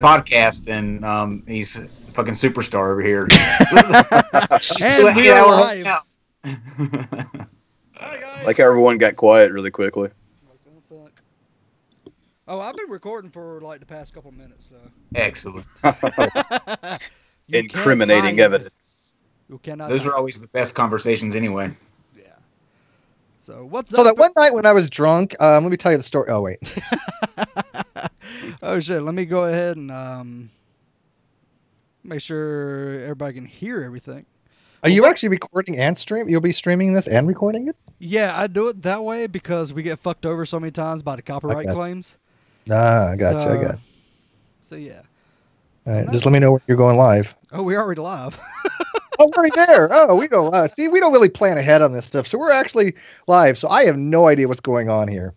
podcast, and he's a fucking superstar over here. And we are live. Hi guys. Like how everyone got quiet really quickly. Oh, I've been recording for like the past couple minutes. So. Excellent. Incriminating evidence. You cannot. Those are always the best conversations, anyway. Yeah. So what's up? So that one night when I was drunk, let me tell you the story. Oh wait. Oh shit! Let me go ahead and make sure everybody can hear everything. Are you actually recording and stream? You'll be streaming this and recording it? Yeah, I do it that way because we get fucked over so many times by the copyright claims. I got you. So yeah. All right, just let me know when you're going live. Oh, we're already live. Oh, we're already there. Oh, we go live. See, we don't really plan ahead on this stuff, so we're actually live. So I have no idea what's going on here.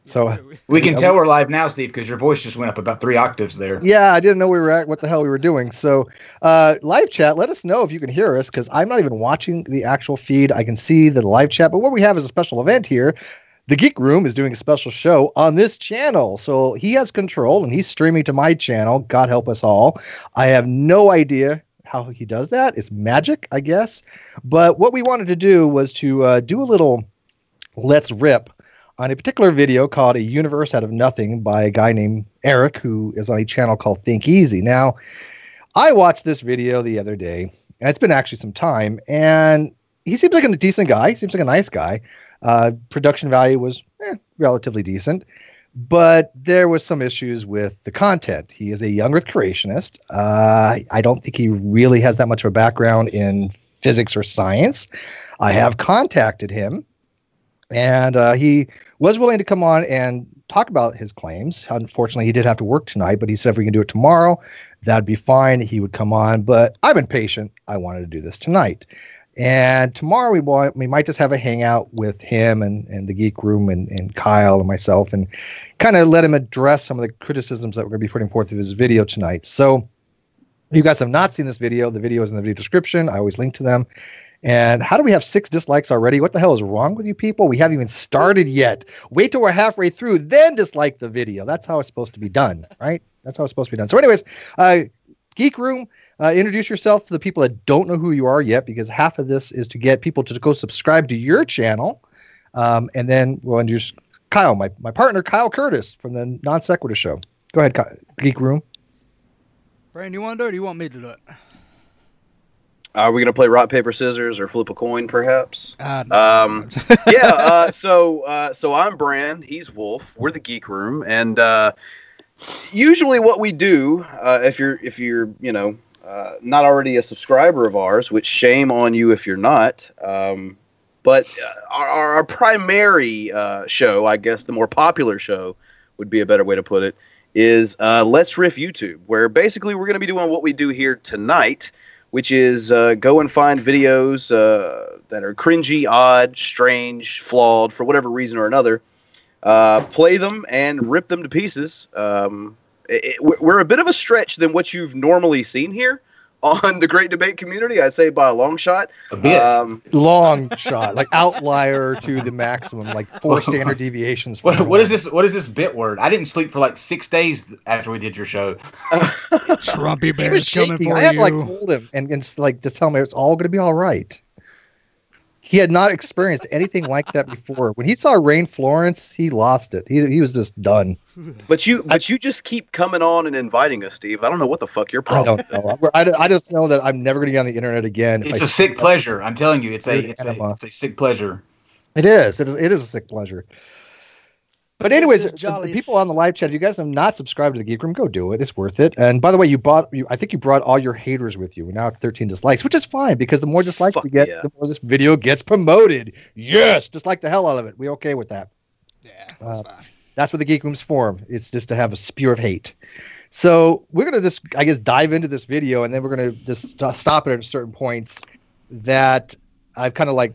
So we can tell we're live now, Steve, because your voice just went up about 3 octaves there. Yeah, I didn't know we were at what the hell we were doing. So live chat, let us know if you can hear us, because I'm not even watching the actual feed. I can see the live chat, but what we have is a special event here. The Geek Room is doing a special show on this channel. So he has control, and he's streaming to my channel. God help us all. I have no idea how he does that. It's magic, I guess. But what we wanted to do was to do a little Let's Rip on a particular video called A Universe Out of Nothing by a guy named Eric, who is on a channel called THiNKeasy. Now, I watched this video the other day, and it's been actually some time, and he seems like a decent guy. He seems like a nice guy. Production value was relatively decent, but there was some issues with the content. He is a young Earth creationist. I don't think he really has that much of a background in physics or science. I have contacted him, and he was willing to come on and talk about his claims. Unfortunately, he did have to work tonight, but he said if we can do it tomorrow, that'd be fine. He would come on, but I've been patient. I wanted to do this tonight. And tomorrow we might just have a hangout with him and the Geek Room and Kyle and myself, and kind of let him address some of the criticisms that we're going to be putting forth in his video tonight. So if you guys have not seen this video, the video is in the video description. I always link to them. And how do we have 6 dislikes already? What the hell is wrong with you people? We haven't even started yet. Wait till we're halfway through, then dislike the video. That's how it's supposed to be done, right? That's how it's supposed to be done. So anyways, Geek Room, introduce yourself to the people that don't know who you are yet, because half of this is to get people to go subscribe to your channel. And then we'll introduce Kyle, my partner, Kyle Curtis from the Non Sequitur Show. Go ahead, Geek Room. Brandon, you want to do it, or do you want me to do it? Are we going to play rock, paper, scissors or flip a coin, perhaps? No. Yeah, so I'm Bran, he's Wolf, we're the Geek Room, and usually what we do, if you're not already a subscriber of ours, which shame on you if you're not, but our primary show, I guess the more popular show would be a better way to put it, is Let's Riff YouTube, where basically we're going to be doing what we do here tonight, which is go and find videos that are cringy, odd, strange, flawed, for whatever reason or another, play them and rip them to pieces. We're a bit of a stretch than what you've normally seen here on the Great Debate Community, I'd say by a long shot. A bit. Long shot, like outlier to the maximum, like 4 standard deviations. What is this? What is this bit word? I didn't sleep for like 6 days after we did your show. Trumpy Bear's coming for I had you. like told him and like just tell him it's all going to be all right. He had not experienced anything like that before. When he saw Rain Florence, he lost it. He was just done. But you just keep coming on and inviting us, Steve. I don't know what the fuck your problem is. I don't know. I just know that I'm never going to get on the internet again. It's a sick pleasure. I'm telling you, it's a sick pleasure. It is. It is a sick pleasure. But anyways, the people on the live chat, if you guys have not subscribed to the Geek Room, go do it. It's worth it. And by the way, I think you brought all your haters with you. We're now at 13 dislikes, which is fine, because the more dislikes we get, the more this video gets promoted. Yes, dislike the hell out of it. We okay with that. Yeah, that's fine. That's what the Geek Room's for. It's just to have a spew of hate. So we're going to just, I guess, dive into this video, and then we're going to just stop it at certain points that I've kind of like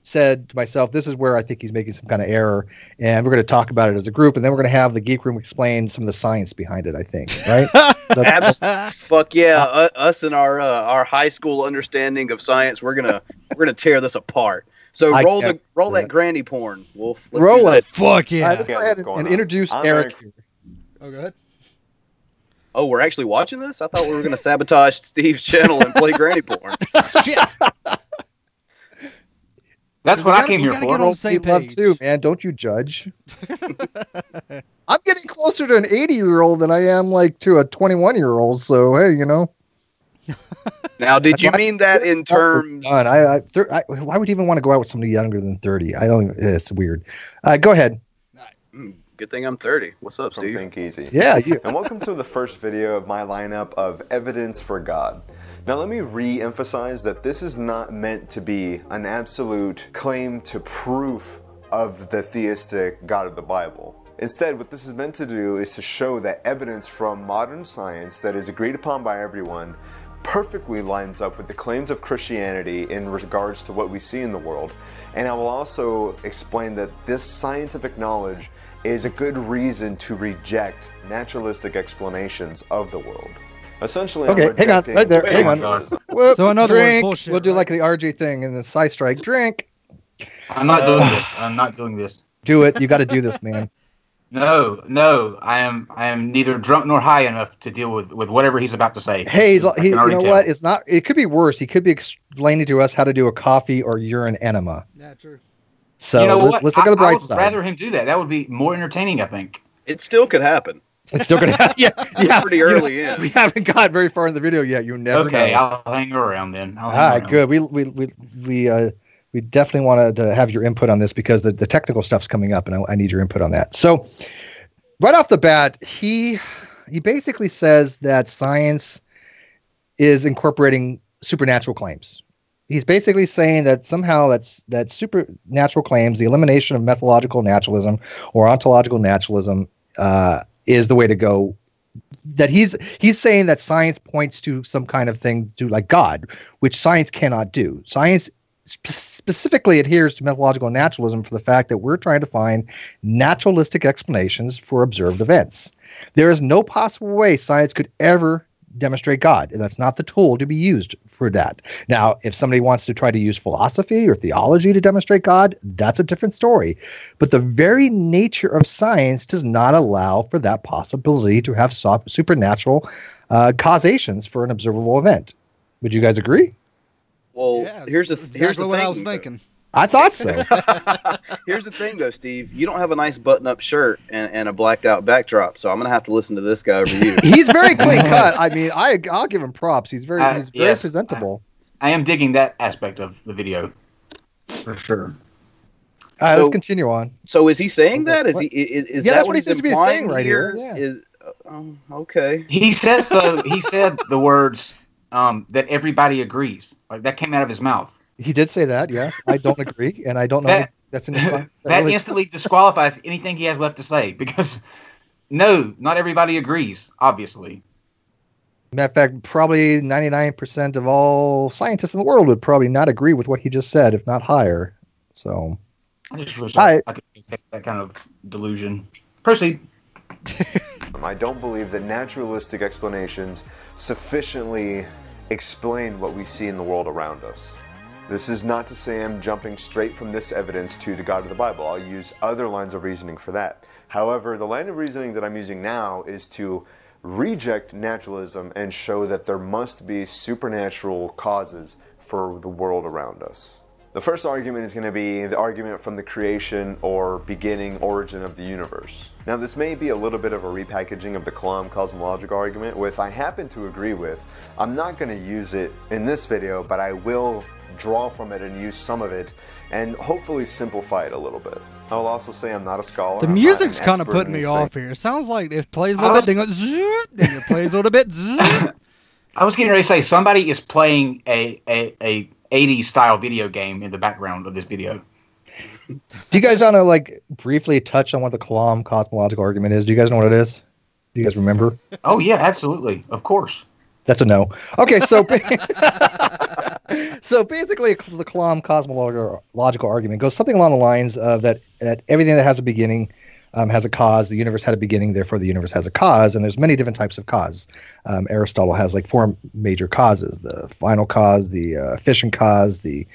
said to myself, this is where I think he's making some kind of error, and we're going to talk about it as a group, and then we're going to have the Geek Room explain some of the science behind it, I think, right? Fuck yeah, us and our high school understanding of science, we're gonna tear this apart. So roll that granny porn, Wolf. Roll it. Fuck yeah. Let's go ahead and introduce Eric. Oh, go ahead. Oh, we're actually watching this? I thought we were going to sabotage Steve's channel and play granny porn. Shit. That's So what we I gotta- came we here gotta for. get on the same We love page. too, man. Don't you judge. I'm getting closer to an 80-year-old than I am like to a 21-year-old. So hey, you know. Now, did That's you why- mean that in terms? Why would you even want to go out with somebody younger than 30? I don't. It's weird. Go ahead. Good thing I'm 30. What's up, From Steve? THiNKeasy. Yeah, you. And welcome to the first video of my lineup of evidence for God. Now let me re-emphasize that this is not meant to be an absolute claim to proof of the theistic God of the Bible. Instead, what this is meant to do is to show that evidence from modern science that is agreed upon by everyone perfectly lines up with the claims of Christianity in regards to what we see in the world. And I will also explain that this scientific knowledge is a good reason to reject naturalistic explanations of the world. Essentially, Okay, I'm hang on, rejecting right there, hang on. naturalism. Whoop, So in other words, drink. bullshit, We'll do right? like the RJ thing and the side strike. Drink. I'm not doing this. I'm not doing this. Do it. You got to do this, man. No. I am neither drunk nor high enough to deal with whatever he's about to say. Hey, I can you already know tell. what? It's not. It could be worse. He could be explaining to us how to do a coffee or urine enema. Yeah, true. So You know let's what? look at the I bright would side. rather him do that. That would be more entertaining, I think. It still could happen. It's still gonna happen. Yeah. Pretty You know, early in. We haven't got very far in the video yet. You never Okay, know. I'll hang around then. I'll All hang right, around. good. We definitely wanted to have your input on this because the technical stuff's coming up, and I need your input on that. So, right off the bat, he basically says that science is incorporating supernatural claims. He's basically saying that somehow that supernatural claims, the elimination of methodological naturalism or ontological naturalism, is the way to go. That he's saying that science points to some kind of thing to like God, which science cannot do. Science specifically adheres to methodological naturalism for the fact that we're trying to find naturalistic explanations for observed events. There is no possible way science could ever demonstrate God, and that's not the tool to be used for that. Now, if somebody wants to try to use philosophy or theology to demonstrate God, that's a different story. But the very nature of science does not allow for that possibility to have supernatural causations for an observable event. Would you guys agree? Well, Yeah, here's the exactly what thing, I was thinking. I thought so. Here's the thing, though, Steve. You don't have a nice button-up shirt and a blacked-out backdrop, so I'm gonna have to listen to this guy over you. He's very clean cut. I mean, I'll give him props. He's very Yes, presentable. I am digging that aspect of the video. For sure. All right, So- let's continue on. So is he saying Okay, that? Is what? he? Is Yeah, that that's what he he's seems to be implying saying right here, yeah. Is okay. He says he said the words that everybody agrees. Like that came out of his mouth. He did say that, yes. I don't agree, and I don't know That- if that's in his That really- instantly disqualifies anything he has left to say because no, not everybody agrees, obviously. Matter of fact, probably 99% of all scientists in the world would probably not agree with what he just said, if not higher. So, I just wish Hi. I could take that kind of delusion. Proceed. I don't believe that naturalistic explanations sufficiently explain what we see in the world around us. This is not to say I'm jumping straight from this evidence to the God of the Bible. I'll use other lines of reasoning for that. However, the line of reasoning that I'm using now is to reject naturalism and show that there must be supernatural causes for the world around us. The first argument is going to be the argument from the creation or beginning origin of the universe. Now this may be a little bit of a repackaging of the Kalam cosmological argument, which I happen to agree with. I'm not going to use it in this video, but I will draw from it and use some of it and hopefully simplify it a little bit. I'll also say I'm not a scholar. The I'm not music's an kind of expert putting in me these off things. here. It sounds like it plays a little bit, then goes zoot, then it plays a little bit zoot. I was getting ready to say somebody is playing a 80s style video game in the background of this video. do you guys want to like briefly touch on what the Kalam cosmological argument is? Do you guys know what it is? Do you guys remember? Oh yeah, absolutely. Of course. That's a no. Okay, so so basically, the Kalam cosmological argument goes something along the lines of that everything that has a beginning has a cause. The universe had a beginning, therefore the universe has a cause, and there's many different types of cause. Aristotle has like 4 major causes: the final cause, the efficient cause, the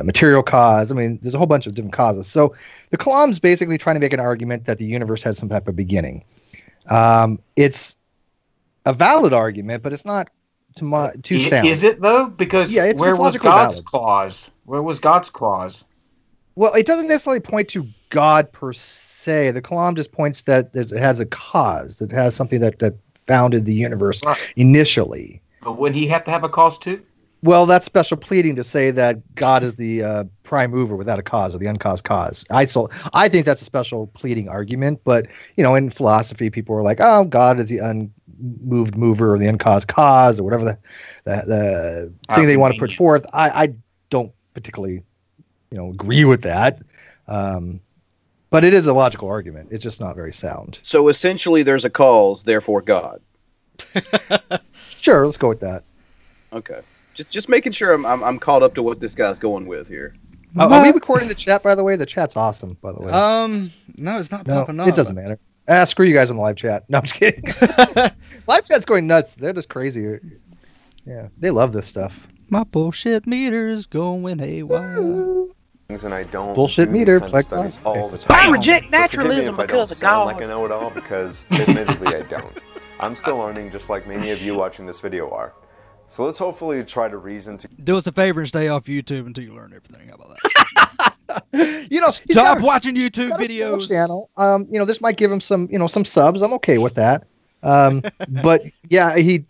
material cause. I mean, there's a whole bunch of different causes. So the Kalam's basically trying to make an argument that the universe has some type of beginning. It's a valid argument, but it's not too sound. Is it though? Because where was God's clause? Where was God's clause? Well, it doesn't necessarily point to God per se. The Kalam just points that it has a cause. That has something that founded the universe initially. But wouldn't he have to have a cause too? Well, that's special pleading to say that God is the prime mover without a cause, or the uncaused cause. I think that's a special pleading argument, but in philosophy, people are like, "Oh, God is the unmoved mover, or the uncaused cause, or whatever the thing they want to put forth." I don't particularly, agree with that, but it is a logical argument. It's just not very sound. So essentially, there's a cause, therefore God. Sure, let's go with that. Okay. Just making sure I'm caught up to what this guy's going with here. Are we recording the chat, by the way? The chat's awesome, by the way. No, it's not popping up. It doesn't matter. Screw you guys on the live chat. No, I'm just kidding. Live chat's going nuts. They're just crazy. Yeah, they love this stuff. My bullshit meter's going haywire. And I don't bullshit meter. Like all the time. I reject naturalism because of God. Like I know it all, because admittedly I don't. I'm still learning, just like many of you watching this video are. So let's hopefully try to reason to do us a favor and stay off YouTube until you learn everything. How about that? Stop watching YouTube videos. Channel. This might give him some subs. I'm okay with that. But yeah, I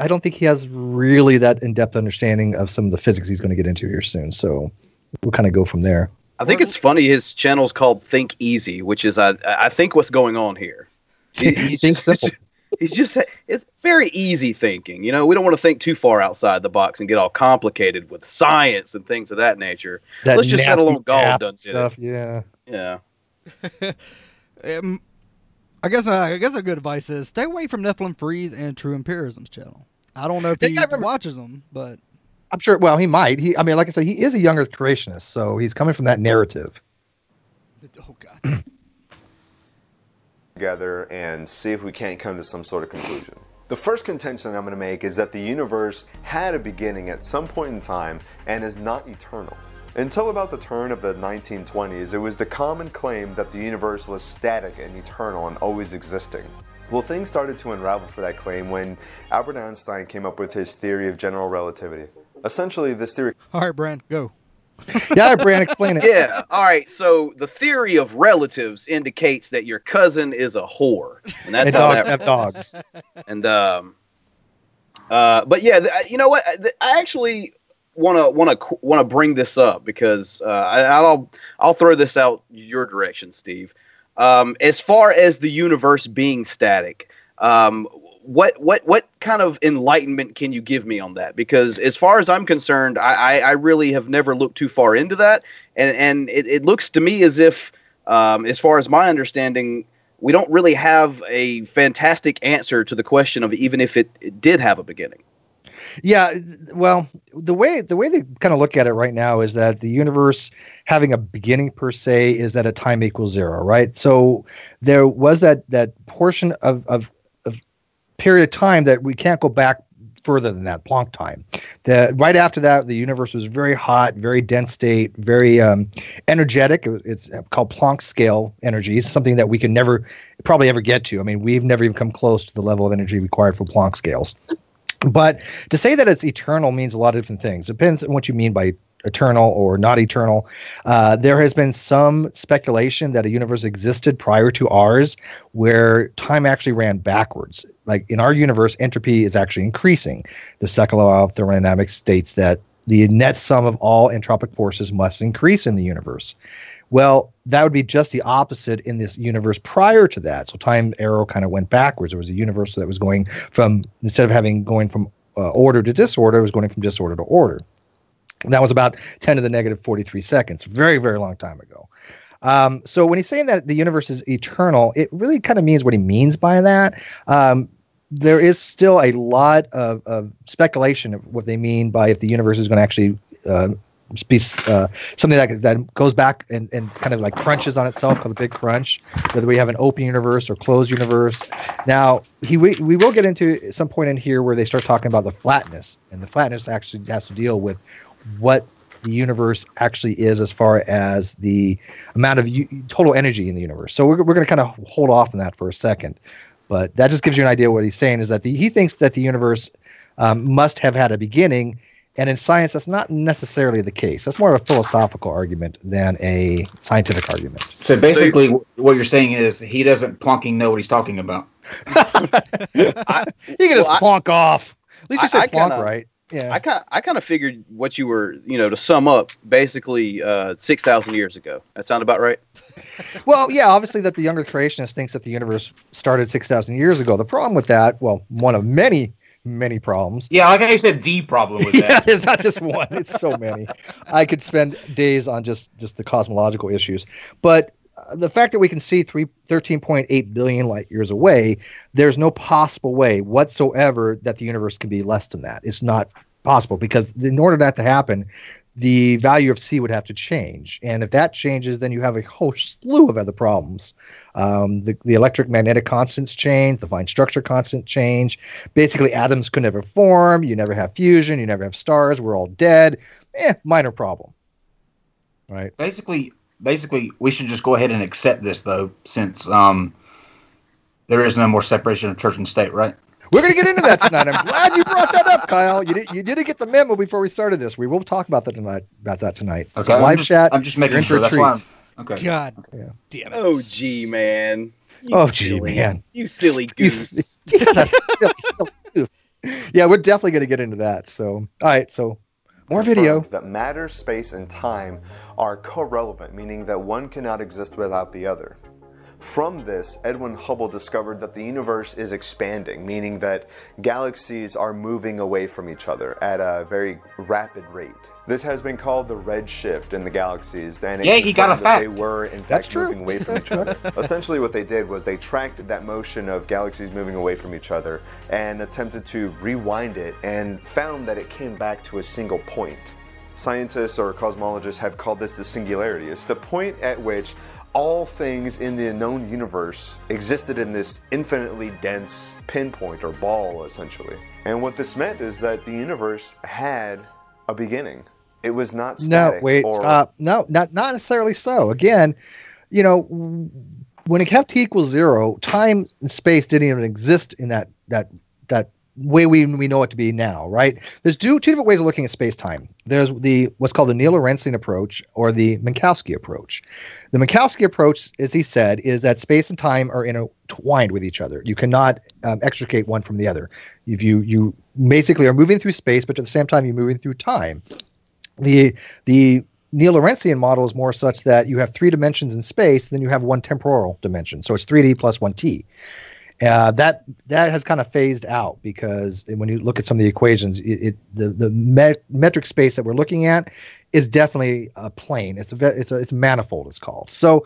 don't think he has really that in-depth understanding of some of the physics he's going to get into here soon. So we'll kind of go from there. I think it's funny. His channel's called THiNKeasy, which is I think what's going on here. Think simple. It's very easy thinking. We don't want to think too far outside the box and get all complicated with science and things of that nature. Let's just settle on God done stuff. Yeah. I guess our good advice is stay away from Nephilim Freeze and True Empiricism's channel. I don't know if he watches them, but I'm sure. Well, he might. Like I said, he is a younger creationist, so he's coming from that narrative. Oh God. together and see if we can't come to some sort of conclusion. The first contention I'm going to make is that the universe had a beginning at some point in time and is not eternal. Until about the turn of the 1920s, it was the common claim that the universe was static and eternal and always existing. Well, things started to unravel for that claim when Albert Einstein came up with his theory of general relativity. Essentially, this theory... All right, Brand, go. Yeah, Brand, explain it. Yeah, all right. So the theory of relatives indicates that your cousin is a whore, and that's how dogs have dogs. And but yeah, you know what? I actually want to bring this up because I'll throw this out your direction, Steve. As far as the universe being static, what kind of enlightenment can you give me on that? Because as far as I'm concerned, I really have never looked too far into that, and it looks to me as if, as far as my understanding, we don't really have a fantastic answer to the question of even if it did have a beginning. Yeah, well, the way they kind of look at it right now is that the universe having a beginning per se is that a time equals zero, right? So there was that portion of period of time that we can't go back further than that, Planck time. Right after that, the universe was very hot, very dense state, very energetic. It's called Planck scale energy. It's something that we can never probably ever get to. I mean, we've never even come close to the level of energy required for Planck scales. But to say that it's eternal means a lot of different things. It depends on what you mean by eternal or not eternal. There has been some speculation that a universe existed prior to ours where time actually ran backwards. Like in our universe, entropy is actually increasing. The second law of thermodynamics states that the net sum of all entropic forces must increase in the universe. Well, that would be just the opposite in this universe prior to that. So time arrow kind of went backwards. There was a universe that was going from, instead of going from order to disorder, it was going from disorder to order. And that was about 10 to the negative 43 seconds. Very, very long time ago. So when he's saying that the universe is eternal, it really kind of means what he means by that. There is still a lot of speculation of what they mean by if the universe is going to actually be something that goes back and kind of like crunches on itself, called the Big Crunch, whether we have an open universe or closed universe. Now, we will get into some point in here where they start talking about the flatness, and the flatness actually has to deal with what the universe actually is as far as the amount of total energy in the universe. So we're going to kind of hold off on that for a second. But that just gives you an idea what he's saying is that he thinks that the universe must have had a beginning. And in science, that's not necessarily the case. That's more of a philosophical argument than a scientific argument. So basically, what you're saying is he doesn't plunking know what he's talking about. He can just plonk off. At least you say plonk right. Yeah. I kind of figured what you were, to sum up, basically 6,000 years ago. That sound about right? Well, yeah, obviously that the younger creationist thinks that the universe started 6,000 years ago. The problem with that, well, one of many problems. Yeah, like I said, the problem with that. Yeah, it's not just one. It's so many. I could spend days on just the cosmological issues. But the fact that we can see 13.8 billion light years away, there's no possible way whatsoever that the universe can be less than that. It's not possible because in order for that to happen, the value of C would have to change. And if that changes, then you have a whole slew of other problems. The electric magnetic constants change, the fine structure constant change. Basically, atoms could never form. You never have fusion. You never have stars. We're all dead. Minor problem. Right. Basically, we should just go ahead and accept this, though, since there is no more separation of church and state, right? We're going to get into that tonight. I'm glad you brought that up, Kyle. You didn't get the memo before we started this. We will talk about that tonight. Okay. So live chat. I'm just making sure. That's why. Okay. God yeah. damn it. Oh, gee, man. Man. You silly goose. Yeah, we're definitely going to get into that. So, all right. So, more video. That matter, space, and time are co-relevant, meaning that one cannot exist without the other. From this, Edwin Hubble discovered that the universe is expanding, meaning that galaxies are moving away from each other at a very rapid rate. This has been called the red shift in the galaxies, and he got a fact. They were in fact moving away from each other. Essentially what they did was they tracked that motion of galaxies moving away from each other and attempted to rewind it and found that it came back to a single point. Scientists or cosmologists have called this the singularity. It's the point at which all things in the known universe existed in this infinitely dense pinpoint or ball, essentially. And what this meant is that the universe had a beginning. It was not static. No, wait, no, not necessarily so. Again, when it kept t equals 0, time and space didn't even exist in that way we know it to be now, right? There's two different ways of looking at space-time. There's what's called the Neil-Lorentzian approach or the Minkowski approach. The Minkowski approach, as he said, is that space and time are intertwined with each other. You cannot extricate one from the other. If you basically are moving through space, but at the same time you're moving through time. The Neil-Lorentzian model is more such that you have 3 dimensions in space, then you have 1 temporal dimension. So it's 3D plus 1t. That has kind of phased out because when you look at some of the equations, the metric space that we're looking at is definitely a plane. It's a manifold. It's called. So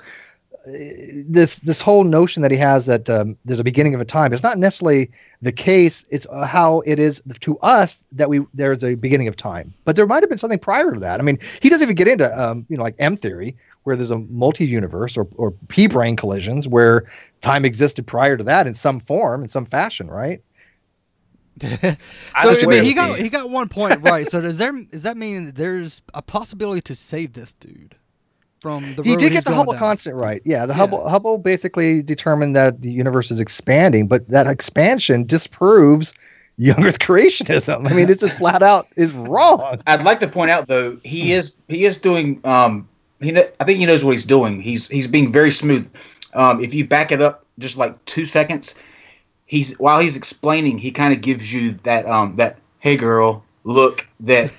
this whole notion that he has that there's a beginning of a time is not necessarily the case. It's how it is to us that there's a beginning of time. But there might have been something prior to that. I mean, he doesn't even get into like M theory, where there's a multi-universe or P-brane collisions where time existed prior to that in some form, in some fashion, right? He got one point right. So does that mean that there's a possibility to save this dude from the road he did get the Hubble down? constant right. Yeah, Hubble basically determined that the universe is expanding, but that expansion disproves young Earth creationism. I mean, it's just flat out is wrong. I'd like to point out though, he is doing I think he knows what he's doing. He's being very smooth. If you back it up just like 2 seconds, while he's explaining, he kind of gives you that hey girl look that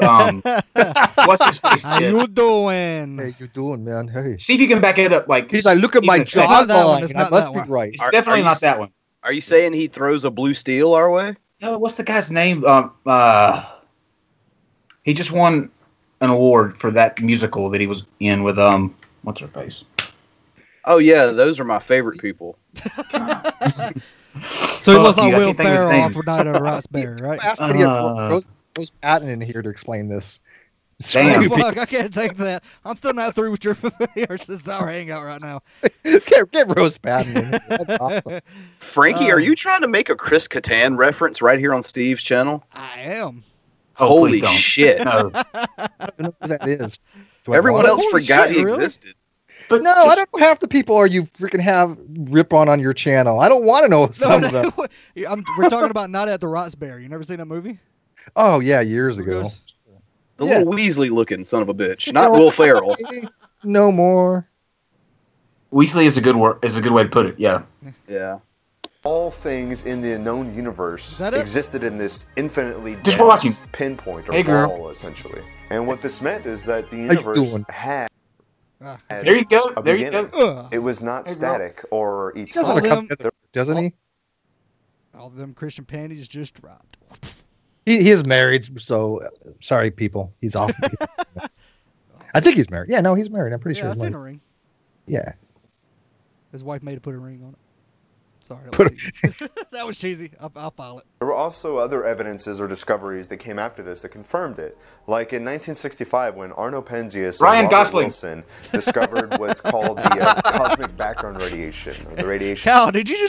what's his face? How you doing? Hey, you doing, man? Hey. See if you can back it up. Like he's like, look at my jawline. I must be right. It's definitely not that one. Are you saying he throws a blue steel our way? No, what's the guy's name? He just won an award for that musical that he was in with what's her face? Oh yeah, those are my favorite people. So he looks like Will Ferrell off of Night of the Roxbury, right? Rose Patton in here to explain this. Damn. Fuck, I can't take that. I'm still not through with your This is our hangout right now. Get Rose Patton in. That's awesome. Frankie, are you trying to make a Chris Kattan reference right here on Steve's channel? I am. Oh, holy shit! No. I don't know who that is. Everyone else forgot he existed. But no, I don't know half the people are you freaking have rip on your channel. I don't want to know some of them. We're talking about Not at the Roxbury. You never seen that movie? Oh yeah, years ago. The little Weasley looking son of a bitch, not Will Ferrell. No more. Weasley is a good way to put it. Yeah. Yeah. All things in the known universe existed in this infinitely dense pinpoint or ball, essentially. And what this meant is that the universe had. There you go. There you go. It was not static or eternal. Doesn't he? All them Christian panties just dropped. He is married, so sorry, people. He's off. I think he's married. Yeah, no, he's married. I'm pretty sure. I've seen a ring. Yeah. His wife made him put a ring on it. Sorry, that was cheesy. I'll file it. There were also other evidences or discoveries that came after this that confirmed it. Like in 1965, when Arno Penzias and Robert Wilson discovered what's called the cosmic background radiation, or the radiation. Cal, did you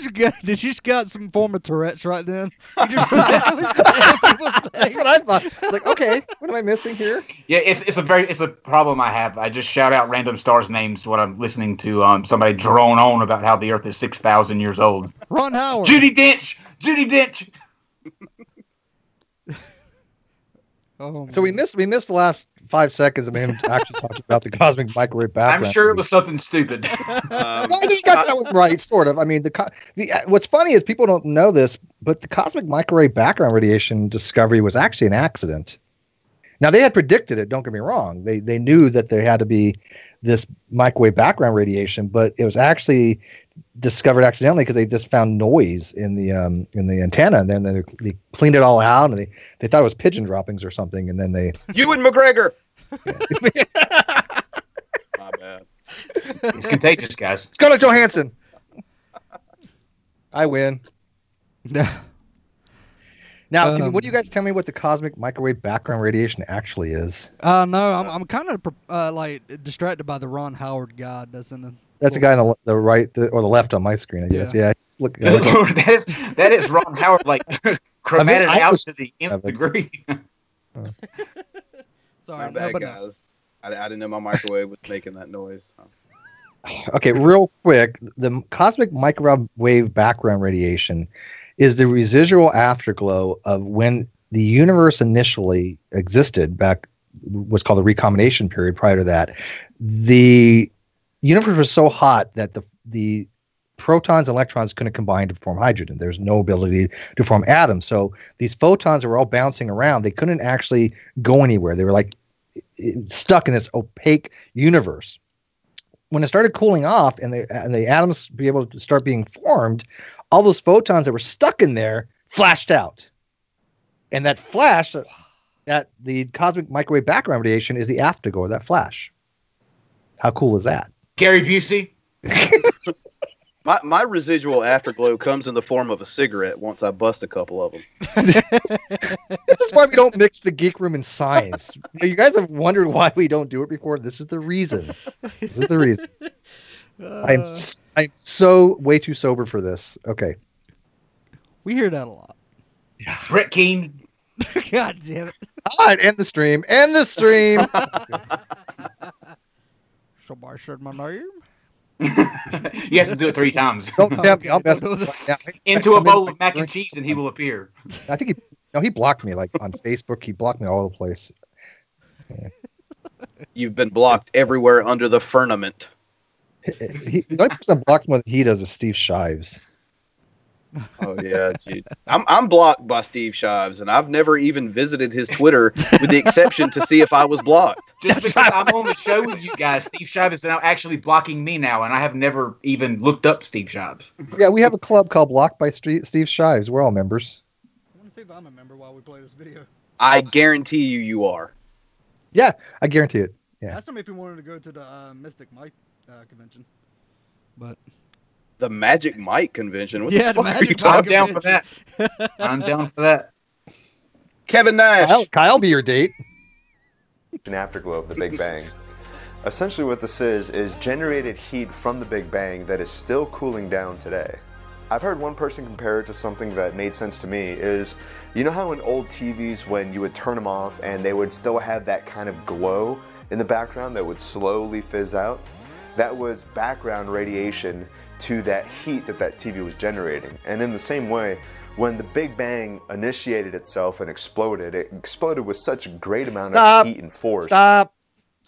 just got some form of Tourette's right then? You just That's what I thought. It's like, okay, what am I missing here? Yeah, it's a problem I have. I just shout out random stars' names when I'm listening to somebody drone on about how the Earth is 6,000 years old. Ron Howard. Judi Dench. So we missed the last 5 seconds of him actually talking about the cosmic microwave background. I'm sure it was something stupid. I think he got that one right, sort of. I mean, what's funny is people don't know this, but the cosmic microwave background radiation discovery was actually an accident. Now, they had predicted it, don't get me wrong. They knew that there had to be this microwave background radiation, but it was actually discovered accidentally because they just found noise in the antenna, and then they cleaned it all out, and they thought it was pigeon droppings or something, and then they Ewan McGregor. My bad. It's contagious, guys. Scarlett Johansson. I win. Now, what do you guys tell me what the cosmic microwave background radiation actually is? No, I'm kind of like distracted by the Ron Howard guy. That's the guy on the right or the left on my screen, I guess. Yeah. Look, that is Ron Howard, like chromated out to the nth degree. Sorry, my bad, guys. I didn't know my microwave was making that noise. Okay, real quick, the cosmic microwave background radiation is the residual afterglow of when the universe initially existed back, what's called the recombination period. Prior to that, the universe was so hot that the protons and electrons couldn't combine to form hydrogen. There's no ability to form atoms. So these photons were all bouncing around. They couldn't actually go anywhere. They were like stuck in this opaque universe. When it started cooling off and the atoms be able to start being formed, all those photons that were stuck in there flashed out. And that flash, that the cosmic microwave background radiation is the afterglow of that flash. How cool is that? Gary Busey. My residual afterglow comes in the form of a cigarette once I bust a couple of them. This is why we don't mix the Geek Room and science. You guys have wondered why we don't do it before. This is the reason. I'm so way too sober for this. Okay. We hear that a lot. Yeah. Brett Keane. God damn it. All right, end the stream. End the stream. Somebody said my name. You have to do it 3 times. Don't tell me. I'll mess into a bowl of mac and cheese, and he will appear. I think he blocked me like on Facebook. He blocked me all over the place. Yeah. You've been blocked everywhere under the firmament. The only person that blocks more than he does is Steve Shives. Oh yeah, dude. I'm blocked by Steve Shives, and I've never even visited his Twitter, with the exception to see if I was blocked. Just because I'm on the show with you guys, Steve Shives is now actually blocking me now, and I have never even looked up Steve Shives. Yeah, we have a club called Blocked by Steve Shives. We're all members. I want to see if I'm a member while we play this video. I guarantee you are. Yeah, I guarantee it. Yeah. Asked him if he wanted to go to the Mystic Mike convention, but. The Magic Mike convention. What yeah, the fuck are you I'm down for that. I'm down for that. Kevin Nash. Kyle be your date. An afterglow of the Big Bang. Essentially what this is generated heat from the Big Bang that is still cooling down today. I've heard one person compare it to something that made sense to me is, you know how in old TVs when you would turn them off and they would still have that kind of glow in the background that would slowly fizz out? that was background radiation to that heat that TV was generating. And in the same way, when the Big Bang initiated itself and exploded, it exploded with such a great amount of heat and force. Stop.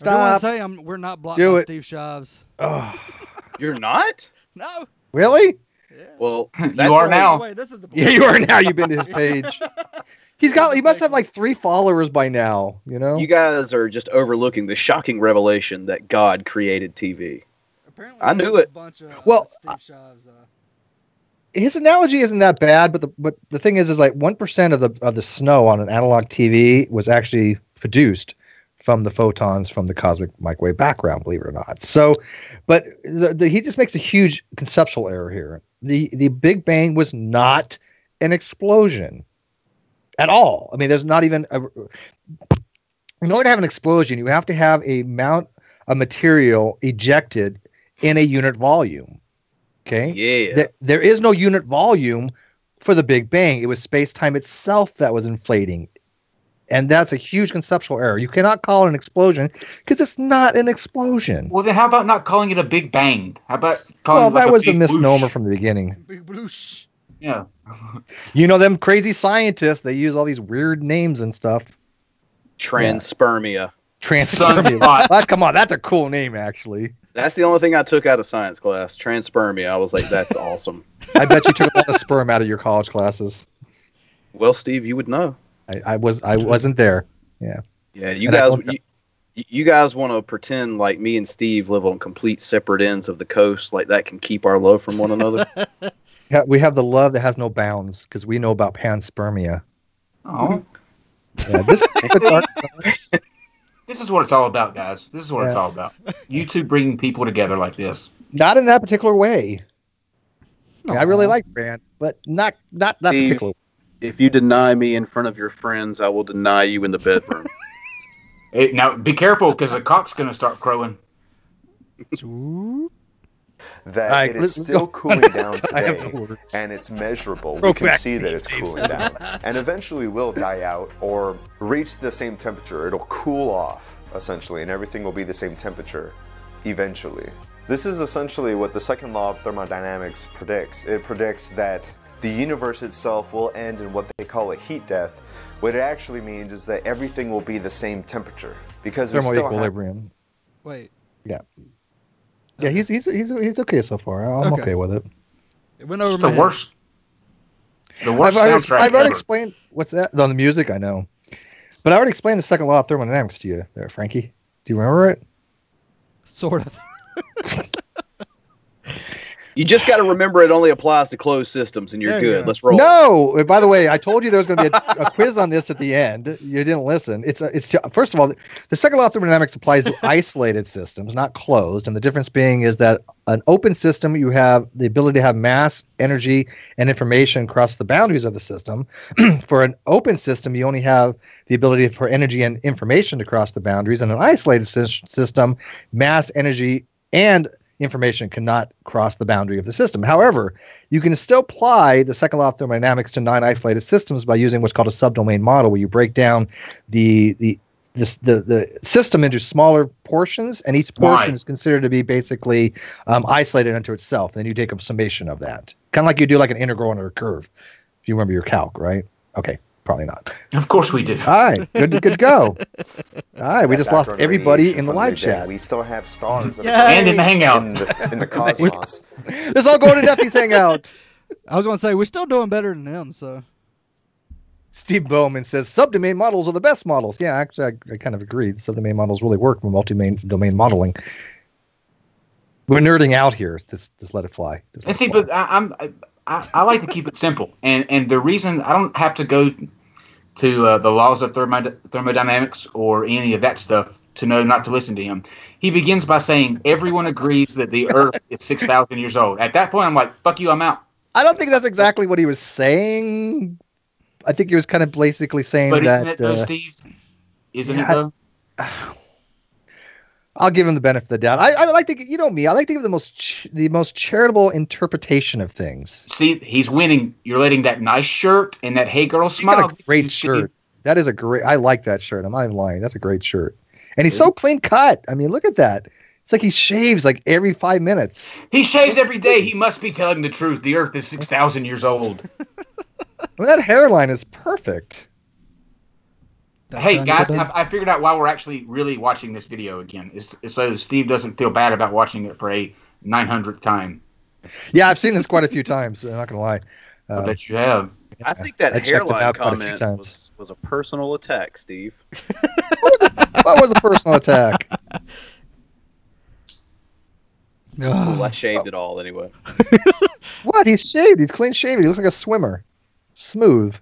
I don't want to say we're not blocked by Steve Shives. Oh. You're not? No. Really? Yeah. Well, you are now. Wait, this is the Yeah, you are now. You've been to his page. He must have like 3 followers by now, you know? You guys are just overlooking the shocking revelation that God created TV. Apparently, I knew it. A bunch of, Steve Shives, his analogy isn't that bad, but the thing is like 1% of the snow on an analog TV was actually produced from the photons from the cosmic microwave background, believe it or not. So, but he just makes a huge conceptual error here. The Big Bang was not an explosion at all. I mean, there's not even in order to have an explosion, you have to have a amount of material ejected in a unit volume. Okay. Yeah. There is no unit volume for the Big Bang. It was space-time itself that was inflating. And that's a huge conceptual error. You cannot call it an explosion because it's not an explosion. Well, then how about not calling it a Big Bang? How about calling it that was a misnomer whoosh? from the beginning. Big bloosh. Yeah. You know, them crazy scientists, they use all these weird names and stuff. Transpermia. Transpermia. Come on, that's a cool name, actually. That's the only thing I took out of science class. Transpermia. I was like, that's awesome. I bet you took a lot of sperm out of your college classes. Well, Steve, you would know. I wasn't there. Yeah. Yeah, you guys want to pretend like me and Steve live on complete separate ends of the coast, like that can keep our love from one another. Yeah, we have the love that has no bounds because we know about panspermia. Oh. Yeah, This is what it's all about, guys. This is what it's all about. You two bringing people together like this. Not in that particular way. Yeah, I really like Brand, but not that Steve, particular. If you deny me in front of your friends, I will deny you in the bedroom. Hey, now, be careful, because the cock's going to start crowing. That it is still cooling down today, and it's measurable. We can see that it's cooling down. And eventually will die out or reach the same temperature. It'll cool off, essentially, and everything will be the same temperature eventually. This is essentially what the second law of thermodynamics predicts. It predicts that the universe itself will end in what they call a heat death. What it actually means is that everything will be the same temperature because thermal equilibrium. Wait. Yeah. Yeah, he's okay so far. I'm okay with it. It went over the worst. The worst soundtrack I've already ever. explained what's that on the music. I know, but I already explained the second law of thermodynamics to you, there, Frankie. Do you remember it? Sort of. You just got to remember it only applies to closed systems, and you're good. Let's roll. No, by the way, I told you there was going to be a quiz on this at the end. You didn't listen. First of all, the second law of thermodynamics applies to isolated systems, not closed. And the difference being is that an open system, you have the ability to have mass, energy, and information cross the boundaries of the system. For an open system, you only have the ability for energy and information to cross the boundaries. In an isolated system, mass, energy, and information cannot cross the boundary of the system. However, you can still apply the second law of thermodynamics to non-isolated systems by using what's called a subdomain model, where you break down the system into smaller portions, and each portion is considered to be basically isolated unto itself. Then you take a summation of that, kind of like you do like an integral under a curve. If you remember your calc, right? Okay. Probably not. Of course we do. All right, good to go. All right, we just lost everybody in the live chat. We still have stars and in the hangout. In the cosmos. Let's all go to Duffy's hangout. I was going to say, we're still doing better than them, so. Steve Bowman says, subdomain models are the best models. Yeah, actually, I kind of agree. Subdomain models really work for multi-domain modeling. We're nerding out here. Just let it fly. But I like to keep it simple. And the reason I don't have to go to the laws of thermodynamics or any of that stuff to know not to listen to him. He begins by saying, everyone agrees that the Earth is 6,000 years old. At that point, I'm like, fuck you, I'm out. I don't think that's exactly what he was saying. I think he was kind of basically saying that. But isn't it though, Steve? Isn't it though? I'll give him the benefit of the doubt. I like to, you know me, I like to give the most charitable interpretation of things. See, he's winning. You're letting that nice shirt and that hey girl smile. Got a great shirt. That is I like that shirt. I'm not even lying. That's a great shirt. And he's so clean cut. I mean, look at that. It's like he shaves like every 5 minutes. He shaves every day. He must be telling the truth. The Earth is 6,000 years old. I mean, that hairline is perfect. Hey guys, I figured out why we're actually really watching this video again. It's so Steve doesn't feel bad about watching it for a 900th time. Yeah, I've seen this quite a few times. I'm not gonna lie. I bet you have. I think that hairline comment was a personal attack, Steve. What was a personal attack? Well, I shaved it all anyway. What? He's shaved. He's clean shaven. He looks like a swimmer. Smooth.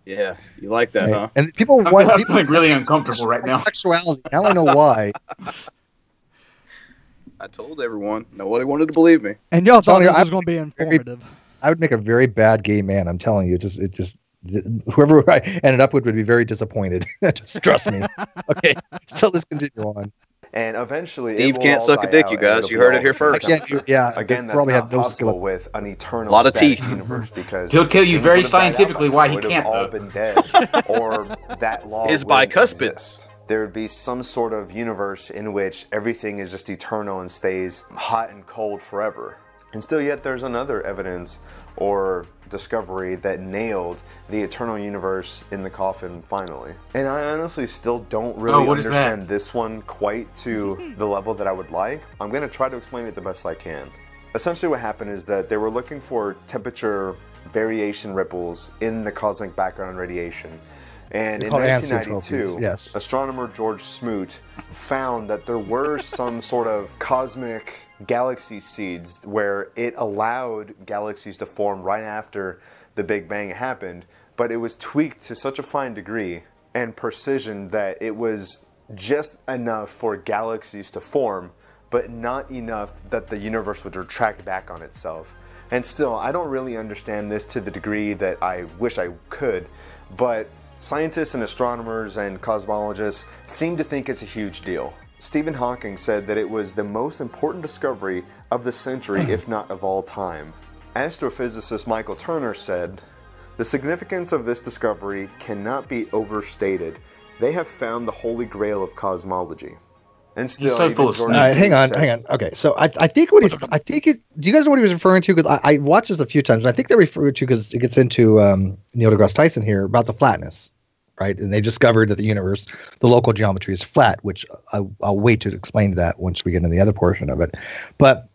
Yeah, you like that, huh? And people I'm feeling really uncomfortable right now. Sexuality. Now I know why. I told everyone. Nobody wanted to believe me. And y'all thought this was going to be informative. I would make a very bad gay man. I'm telling you. Whoever I ended up with would be very disappointed. Just trust me. Okay, so let's continue on. And eventually, Steve can't suck a dick, you guys. You heard it here first. Again, that's not possible with an eternal lot of teeth universe because he'll kill you very scientifically. Why he can't? All been dead, or that law is bicuspid. There would be some sort of universe in which everything is just eternal and stays hot and cold forever. And still, yet there's another evidence or discovery that nailed the eternal universe in the coffin finally. And I honestly still don't really understand this one quite to the level that I would like. I'm going to try to explain it the best I can. Essentially what happened is that they were looking for temperature variation ripples in the cosmic background radiation. And in 1992, astronomer George Smoot found that there were some sort of cosmic galaxy seeds where it allowed galaxies to form right after the Big Bang happened, but it was tweaked to such a fine degree and precision that it was just enough for galaxies to form, but not enough that the universe would retract back on itself. And still, I don't really understand this to the degree that I wish I could, but scientists and astronomers and cosmologists seem to think it's a huge deal. Stephen Hawking said that it was the most important discovery of the century, if not of all time. Astrophysicist Michael Turner said, "The significance of this discovery cannot be overstated. They have found the holy grail of cosmology." And still, so full of hang on. Okay, so I think what do you guys know what he was referring to? Because I watched this a few times, and I think they refer to, because it gets into Neil deGrasse Tyson here, about the flatness, right? And they discovered that the universe, the local geometry is flat, which I'll wait to explain that once we get into the other portion of it. But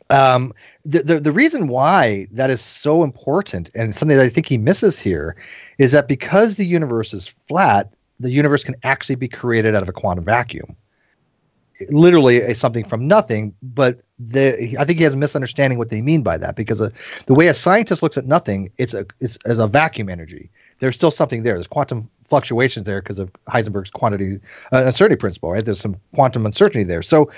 the reason why that is so important, and something that I think he misses here, is that because the universe is flat, the universe can actually be created out of a quantum vacuum. Literally something from nothing, but I think he has a misunderstanding what they mean by that, because the way a scientist looks at nothing, it's as a vacuum energy. There's still something there. There's quantum fluctuations there because of Heisenberg's quantity uncertainty principle, right? There's some quantum uncertainty there. So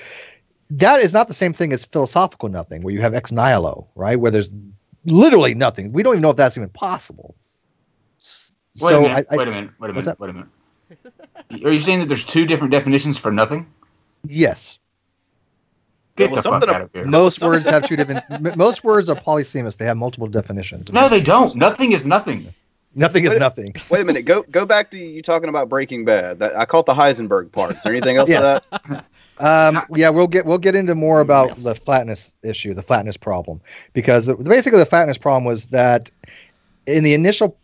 that is not the same thing as philosophical nothing, where you have ex nihilo, right? Where there's literally nothing. We don't even know if that's even possible. Wait a minute. Are you saying that there's two different definitions for nothing? Yes. Get the fuck out of here. Most words have two different. Most words are polysemous. They have multiple definitions. No, they don't. Nothing is nothing. Nothing is nothing. Wait a minute. Go back to you talking about Breaking Bad. I caught the Heisenberg part. Is there anything else to that? Yeah, we'll get into more about the flatness issue, the flatness problem, because basically the flatness problem was that in the initial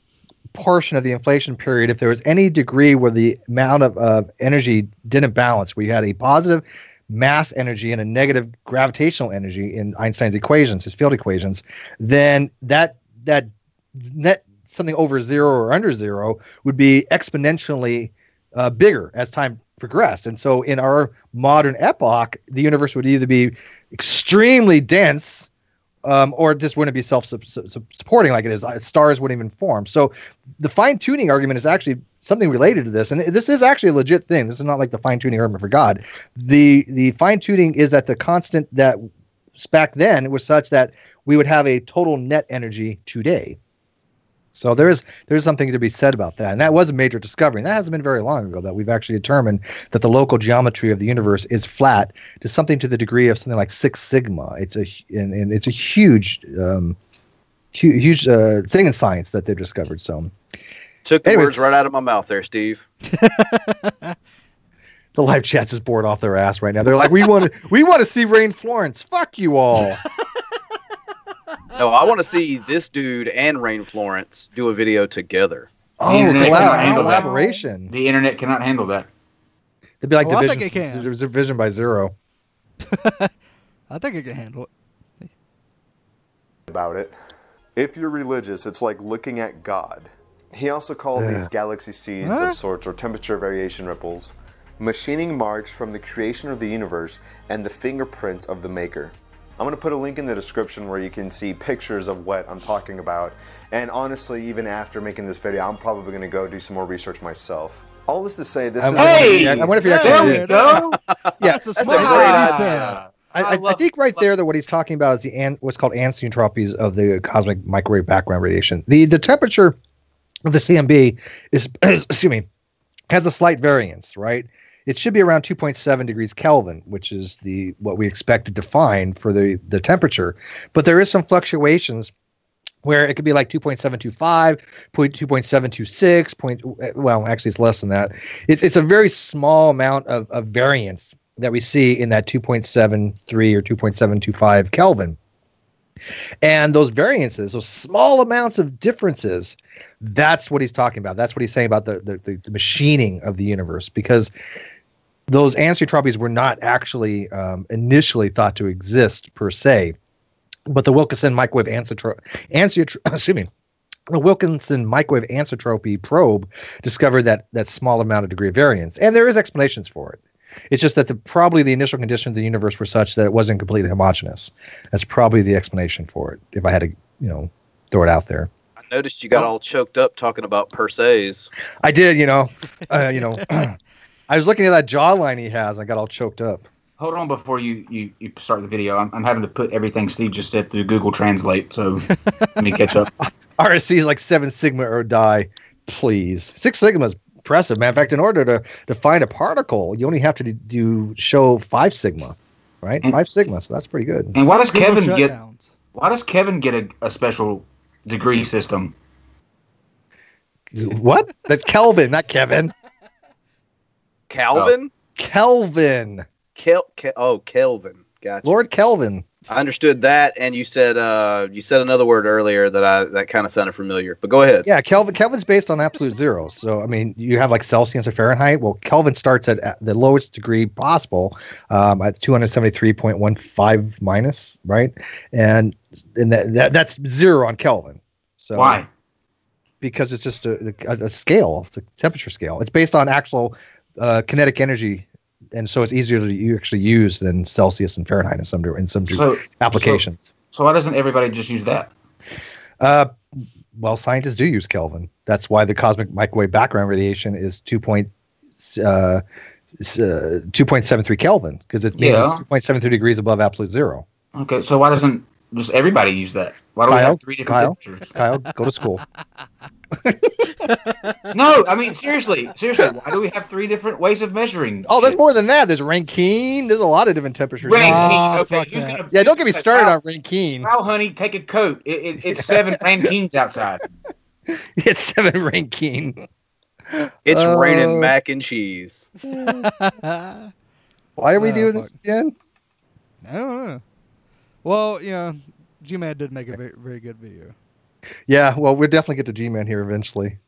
portion of the inflation period, if there was any degree where the amount of energy didn't balance, where you had a positive mass energy and a negative gravitational energy in Einstein's equations, his field equations, then that net something over zero or under zero would be exponentially bigger as time progressed. And so in our modern epoch, the universe would either be extremely dense or it just wouldn't be self-supporting like it is. Stars wouldn't even form. So the fine-tuning argument is actually something related to this. And this is actually a legit thing. This is not like the fine-tuning argument for God. The fine-tuning is that the constant that back then was such that we would have a total net energy today. So there's something to be said about that. And that was a major discovery. And that hasn't been very long ago that we've actually determined that the local geometry of the universe is flat to something to the degree of something like 6 sigma. It's a huge thing in science that they've discovered. So took the words right out of my mouth there, Steve. The live chat's just bored off their ass right now. They're like, we want to see Rain Florence. Fuck you all. No, I want to see this dude and Rain Florence do a video together. Collaboration. The internet cannot handle that. It'd be like I think it can. Division by Zero. I think it can handle it. About it. If you're religious, it's like looking at God. He also called these galaxy seeds of sorts, or temperature variation ripples, machining marks from the creation of the universe and the fingerprints of the maker. I'm going to put a link in the description where you can see pictures of what I'm talking about. And honestly, even after making this video, I'm probably going to go do some more research myself. All this to say, this is... Hey! I wonder if you There we go! Yeah, That's a smart thing he said. I think right there that what he's talking about is what's called anisotropies of the cosmic microwave background radiation. The temperature of the CMB is has a slight variance, right? It should be around 2.7 degrees Kelvin, which is what we expected to find for the temperature. But there is some fluctuations where it could be like 2.725, 2.726, well, actually it's less than that. It's a very small amount of variance that we see in that 2.73 or 2.725 Kelvin. And those variances, those small amounts of differences, that's what he's talking about. That's what he's saying about the machining of the universe, because those anisotropies were not actually initially thought to exist per se, but the Wilkinson microwave the Wilkinson microwave anisotropy probe discovered that small amount of degree of variance, and there is explanations for it. It's just that probably the initial conditions of the universe were such that it wasn't completely homogeneous. That's probably the explanation for it, if I had to, throw it out there. I noticed you got all choked up talking about per se's. I did, I was looking at that jawline he has. I got all choked up. Hold on before you start the video. I'm having to put everything Steve just said through Google Translate, so let me catch up. RSC is like 7 sigma or die, please. 6 sigma is impressive, man. In fact, in order to find a particle, you only have to show 5 sigma, right? 5 sigma, so that's pretty good. And why does Kevin get a special degree system? What? That's Kelvin, not Kevin. Calvin? Kelvin. Kelvin. Gotcha. Lord Kelvin. I understood that, and you said another word earlier that kind of sounded familiar. But go ahead. Yeah, Kelvin's based on absolute zero. So I mean, you have like Celsius or Fahrenheit. Well, Kelvin starts at the lowest degree possible, at 273.15 minus, right? And that's zero on Kelvin. So why? Because it's just a scale. It's a temperature scale. It's based on actual kinetic energy. And so it's easier to actually use than Celsius and Fahrenheit in some applications. So why doesn't everybody just use that? Well, scientists do use Kelvin. That's why the cosmic microwave background radiation is 2.73 Kelvin, because it means it's 2.73 degrees above absolute zero. Okay, so why doesn't just everybody use that? Why do we have 3 different temperatures? Kyle, go to school. No, I mean seriously. Why do we have 3 different ways of measuring? Oh, there's more than that. There's Rankine. There's a lot of different temperatures. Rankine. Okay, don't get me started on Rankine. Wow, honey, take a coat. It's 7 Rankines outside. It's 7 Rankine. It's raining mac and cheese. Why are we doing this again? I don't know. Well, G-Man did make a very, very good video. Yeah, well, we'll definitely get to G-Man here eventually.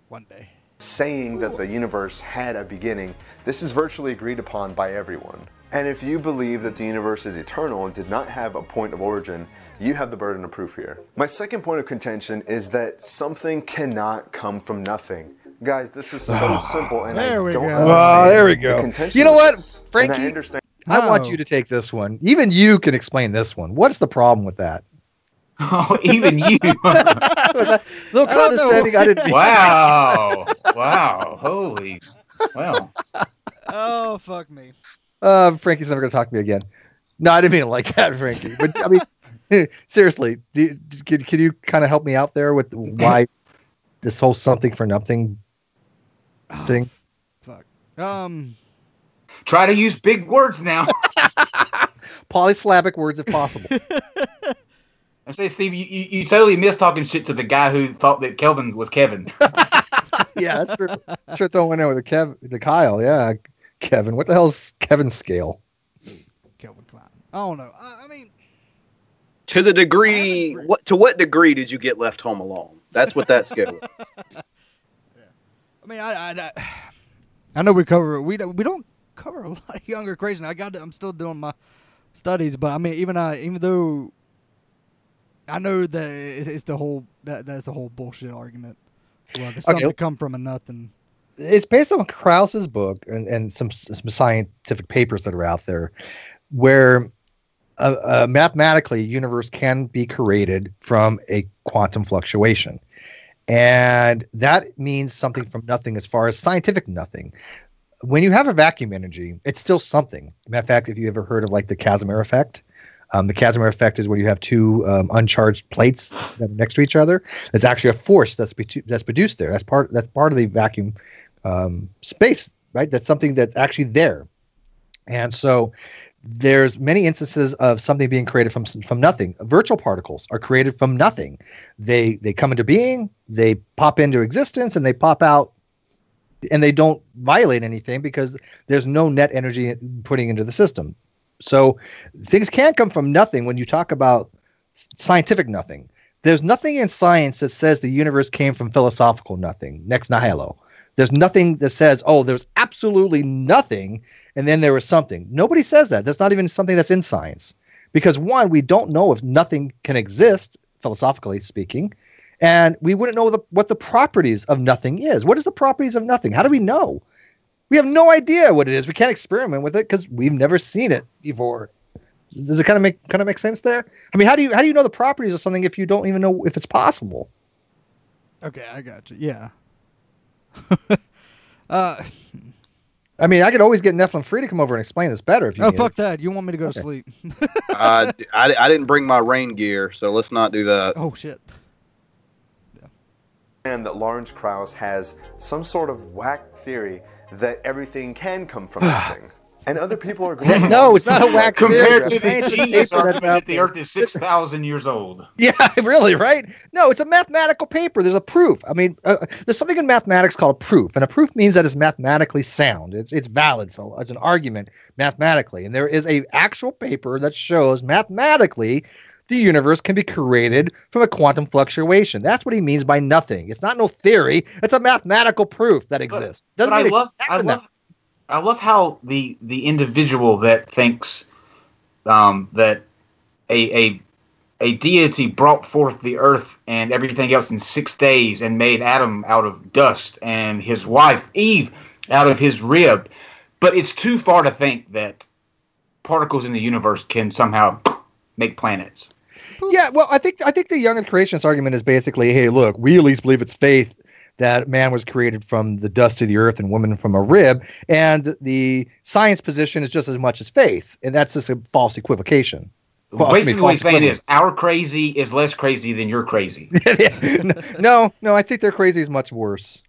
One day. Saying that the universe had a beginning, this is virtually agreed upon by everyone. And if you believe that the universe is eternal and did not have a point of origin, you have the burden of proof here. My second point of contention is that something cannot come from nothing. Guys, this is so simple, and I don't understand. Oh, there we go. You know what, Frankie? I want you to take this one. Even you can explain this one. What's the problem with that? Oh, even you. Little condescending. I didn't. Wow. Holy. Wow. Oh, fuck me. Frankie's never going to talk to me again. No, I didn't mean it like that, Frankie. But I mean, seriously, can you kind of help me out there with why this whole something for nothing thing? Fuck. Try to use big words now. Polysyllabic words if possible. I say, Steve, you totally missed talking shit to the guy who thought that Kelvin was Kevin. Yeah, that's true. Sure, throwing in with the Kyle. Yeah, Kevin. What the hell's Kevin's scale? Kelvin Klein. I don't know. I mean, to the degree, to what degree did you get left home alone? That's what that scale was. I mean, I know we don't cover a lot of younger creation. I'm still doing my studies, but I mean, even though I know that it's the whole that's a whole bullshit argument. Well, there's something to come from a nothing. It's based on Krauss's book and some scientific papers that are out there, where mathematically a universe can be created from a quantum fluctuation. And that means something from nothing as far as scientific nothing. When you have a vacuum energy, it's still something. Matter of fact, if you ever heard of like the Casimir effect, the Casimir effect is where you have two uncharged plates that are next to each other. It's actually a force that's produced there. That's part of the vacuum space, right? That's something that's actually there. And so there's many instances of something being created from nothing. Virtual particles are created from nothing. They come into being, they pop into existence, and they pop out, and they don't violate anything because there's no net energy putting into the system. So things can come from nothing when you talk about scientific nothing. There's nothing in science that says the universe came from philosophical nothing, next nihilo. There's nothing that says, oh, there's absolutely nothing, and then there was something. Nobody says that. That's not even something that's in science. Because, one, we don't know if nothing can exist, philosophically speaking, and we wouldn't know what the properties of nothing is. What is the properties of nothing? How do we know? We have no idea what it is. We can't experiment with it because we've never seen it before. Does it kind of make sense there? I mean, how do you know the properties of something if you don't even know if it's possible? Okay, I got you. Yeah. I mean, I could always get Nephilim Free to come over and explain this better if you need fuck it. that. You want me to go to sleep? I didn't bring my rain gear, so let's not do that. Oh, shit. And that Lawrence Krauss has some sort of whack theory that everything can come from nothing. And other people are going, no, it's not a whack compared theory. to the genius argument that the Earth is 6,000 years old. Yeah, really, right? No, it's a mathematical paper. There's a proof. I mean, there's something in mathematics called a proof, and a proof means that it's mathematically sound. It's valid, so it's an argument mathematically. And there is a actual paper that shows mathematically the universe can be created from a quantum fluctuation. That's what he means by nothing. It's not no theory. It's a mathematical proof that exists. But I love how the individual that thinks that a deity brought forth the earth and everything else in 6 days and made Adam out of dust and his wife Eve out of his rib. But it's too far to think that particles in the universe can somehow make planets. Yeah, well, I think the young earth creationist argument is basically, hey, look, we at least believe it's faith that man was created from the dust of the earth and woman from a rib, and the science position is just as much as faith, and that's just a false equivocation. Basically, what he's saying is our crazy is less crazy than your crazy. No, I think their crazy is much worse.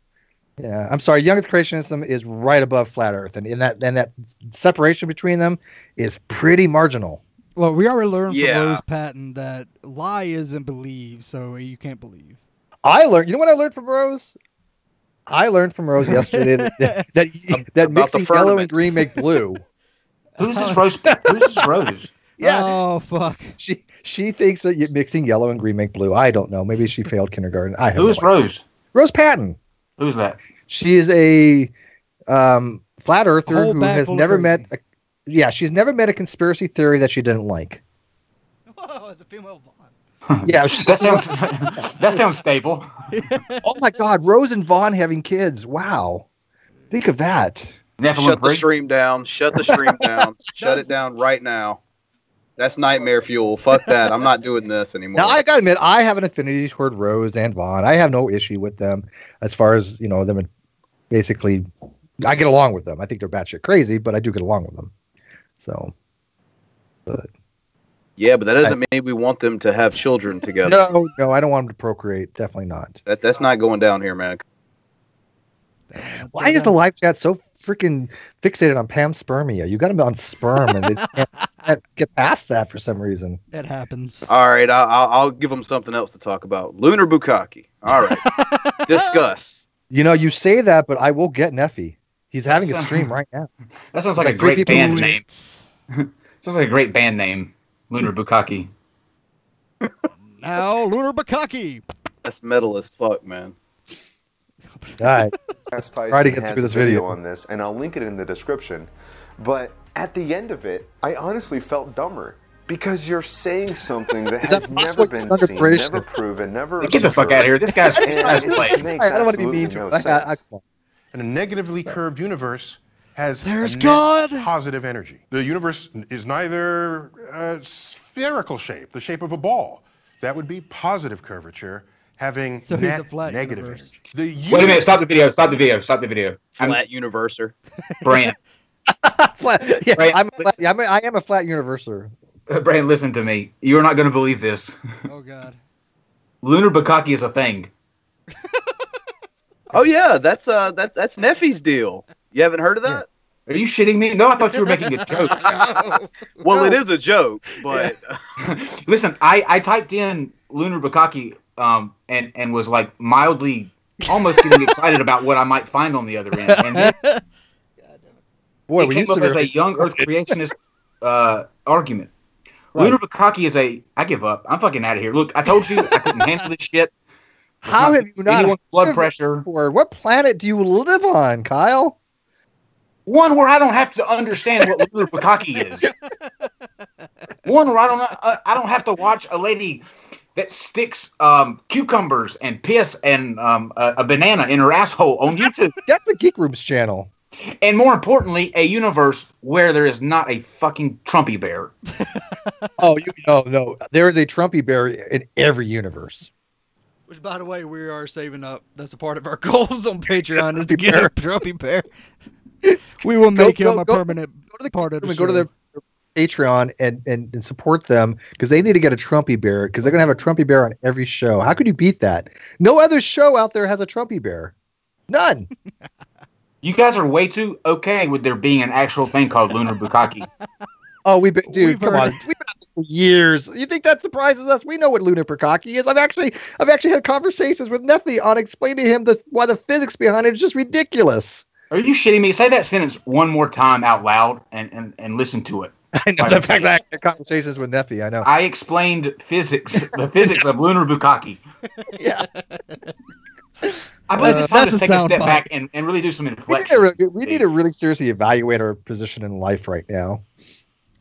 Yeah, I'm sorry. Young earth creationism is right above flat earth, and that separation between them is pretty marginal. Well, we already learned from Rose Patton that lie isn't believe, so you can't believe. You know what I learned from Rose? I learned from Rose yesterday that mixing yellow and green make blue. Who's this Rose? Who's this Rose? Yeah. Oh, fuck. She thinks that mixing yellow and green make blue. I don't know. Maybe she failed kindergarten. Who is Rose? Rose Patton. Who's that? She is a flat earther who has never met. She's never met a conspiracy theory that she didn't like. Oh, it's a female Vaughn. Yeah, that sounds stable. Oh my God, Rose and Vaughn having kids. Wow, think of that. Shut the stream down. Shut the stream down. Shut it down right now. That's nightmare fuel. Fuck that. I'm not doing this anymore. Now I gotta admit, I have an affinity toward Rose and Vaughn. I have no issue with them as far as them. Basically, I get along with them. I think they're batshit crazy, but I do get along with them. So, but. Yeah, but that doesn't mean we want them to have children together. No, I don't want them to procreate. Definitely not. That's not going down here, man. Why is the live chat so freaking fixated on panspermia? You got them on sperm, and they just can't get past that for some reason. It happens. All right, I'll give them something else to talk about. Lunar bukkake. All right, discuss. You say that, but I will get Neffy. He's having a stream right now. That sounds like a great band name. Sounds like a great band name, Lunar Bukkake. Now, Lunar Bukkake. That's metal as fuck, man. All right. Try to get through this video on this, and I'll link it in the description. But at the end of it, I honestly felt dumber because you're saying something that has never been seen, never proven, never. Get the fuck out of here! This guy's I don't want to be mean to him. And a negatively curved universe has God. positive energy. The universe is neither spherical shape, the shape of a ball. That would be positive curvature, having net negative universe. energy. Wait a minute! Stop the video! Stop the video! Stop the video! Flat universer. Brand. Flat, yeah, Brand, I am a flat universer. Brand, listen to me. You are not going to believe this. Oh God. Lunar Bukkake is a thing. Oh yeah, that's Neffy's deal. You haven't heard of that? Are you shitting me? No, I thought you were making a joke. Well, it is a joke, but listen, I typed in Lunar Bukkake and was like mildly almost getting excited about what I might find on the other end. And then it came up as a young Earth creationist argument. Right. Lunar Bukkake is I give up. I'm fucking out of here. Look, I told you I couldn't handle this shit. How have you not blood pressure? What planet do you live on, Kyle? One where I don't have to understand what Lunar Bukkake is. One where I don't have to watch a lady that sticks cucumbers and piss and a banana in her asshole on YouTube. That's the Geek Room's channel. And more importantly, a universe where there is not a fucking Trumpy bear. Oh, no. There is a Trumpy bear in every universe. Which, by the way, we are saving up. That's a part of our goals on Patreon is to get a Trumpy bear. We will make him a permanent part of the show. Go to their Patreon and support them because they need to get a Trumpy bear because they're going to have a Trumpy bear on every show. How could you beat that? No other show out there has a Trumpy bear. None. You guys are way too okay with there being an actual thing called Lunar Bukkake. Oh, dude, come on. We've been at this for years. You think that surprises us? We know what Lunar Bukkake is. I've actually had conversations with Neffy on explaining to him why the physics behind it is just ridiculous. Are you shitting me? Say that sentence one more time out loud and listen to it. I know. In fact, I had conversations with Neffy. I know. I explained the physics of Lunar Bukkake. Yeah. I believe it's time to take a step back and really do some inflection. We need to really seriously evaluate our position in life right now.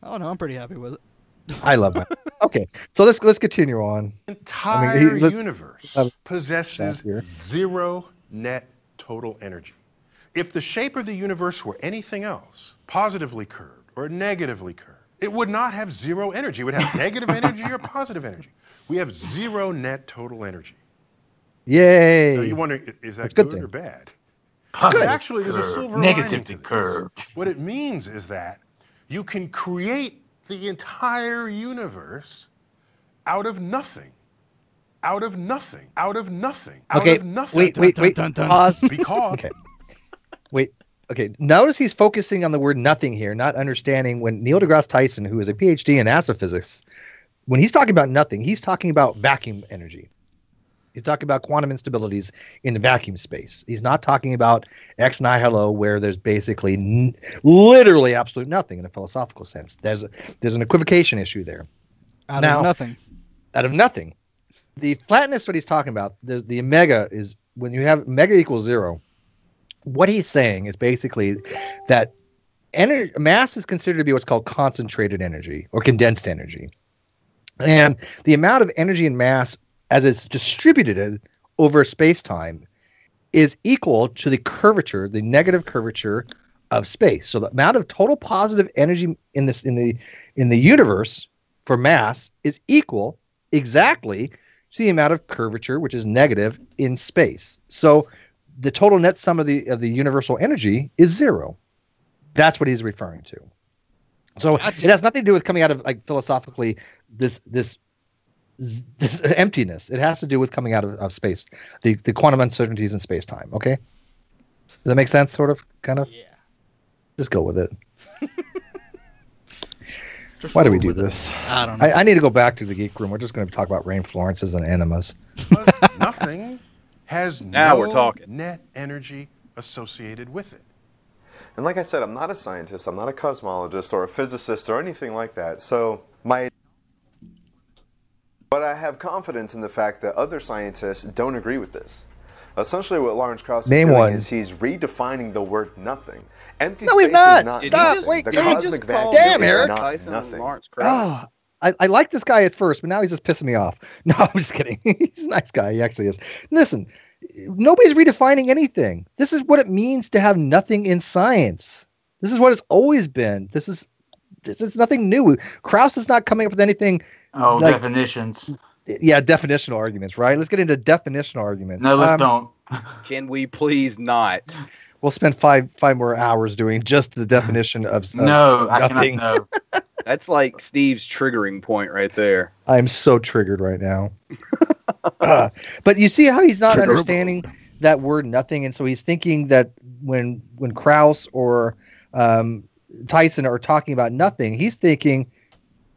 Oh no, I'm pretty happy with it. I love it. Okay, so let's continue on. The entire universe possesses zero net total energy. If the shape of the universe were anything else, positively curved or negatively curved, it would not have zero energy. It would have negative energy or positive energy. We have zero net total energy. Yay! Now you wonder, is that good or bad? Actually, there's a silver lining to this. Curved. What it means is that you can create the entire universe out of nothing. Out of nothing. Out of nothing. Out of nothing. Wait. Pause. Because. Okay. Wait. Okay. Notice he's focusing on the word nothing here, not understanding when Neil deGrasse Tyson, who is a PhD in astrophysics, when he's talking about nothing, he's talking about vacuum energy. He's talking about quantum instabilities in the vacuum space. He's not talking about ex nihilo, where there's basically literally absolute nothing in a philosophical sense. There's an equivocation issue there. Out of nothing. The flatness, what he's talking about, the omega is when you have omega equals zero. What he's saying is basically that mass is considered to be what's called concentrated energy or condensed energy. And the amount of energy and mass as it's distributed over space-time is equal to the curvature, the negative curvature of space. So the amount of total positive energy in the universe for mass is equal exactly to the amount of curvature, which is negative in space. So the total net sum of the universal energy is zero. That's what he's referring to. So it has nothing to do with coming out of like philosophically this emptiness. It has to do with coming out of space, the quantum uncertainties in space-time. Okay, does that make sense? Sort of, kind of. Yeah. Just go with it. Why do we do this? I don't know. I need to go back to the Geek Room. We're just going to talk about rain Florences and enemas. Nothing has now we're talking. net energy associated with it. And like I said, I'm not a scientist, I'm not a cosmologist or a physicist or anything like that. So but I have confidence in the fact that other scientists don't agree with this. Essentially what Lawrence Krauss is doing is he's redefining the word nothing. Empty space he's not. Is not Stop. nothing. Wait, the you cosmic just vacuum damn, is Eric. not nothing. Oh, I like this guy at first, but now he's just pissing me off. No, I'm just kidding. He's a nice guy. He actually is. Listen, nobody's redefining anything. This is what it means to have nothing in science. This is what it's always been. This is nothing new. Krauss is not coming up with anything. Oh, like, definitions. Yeah, definitional arguments, right? Let's get into definitional arguments. No, let's don't. Can we please not? We'll spend five more hours doing just the definition of no, nothing. I cannot. No. That's like Steve's triggering point right there. I'm so triggered right now. But you see how he's not understanding that word nothing, and so he's thinking that when Krauss or Tyson are talking about nothing, he's thinking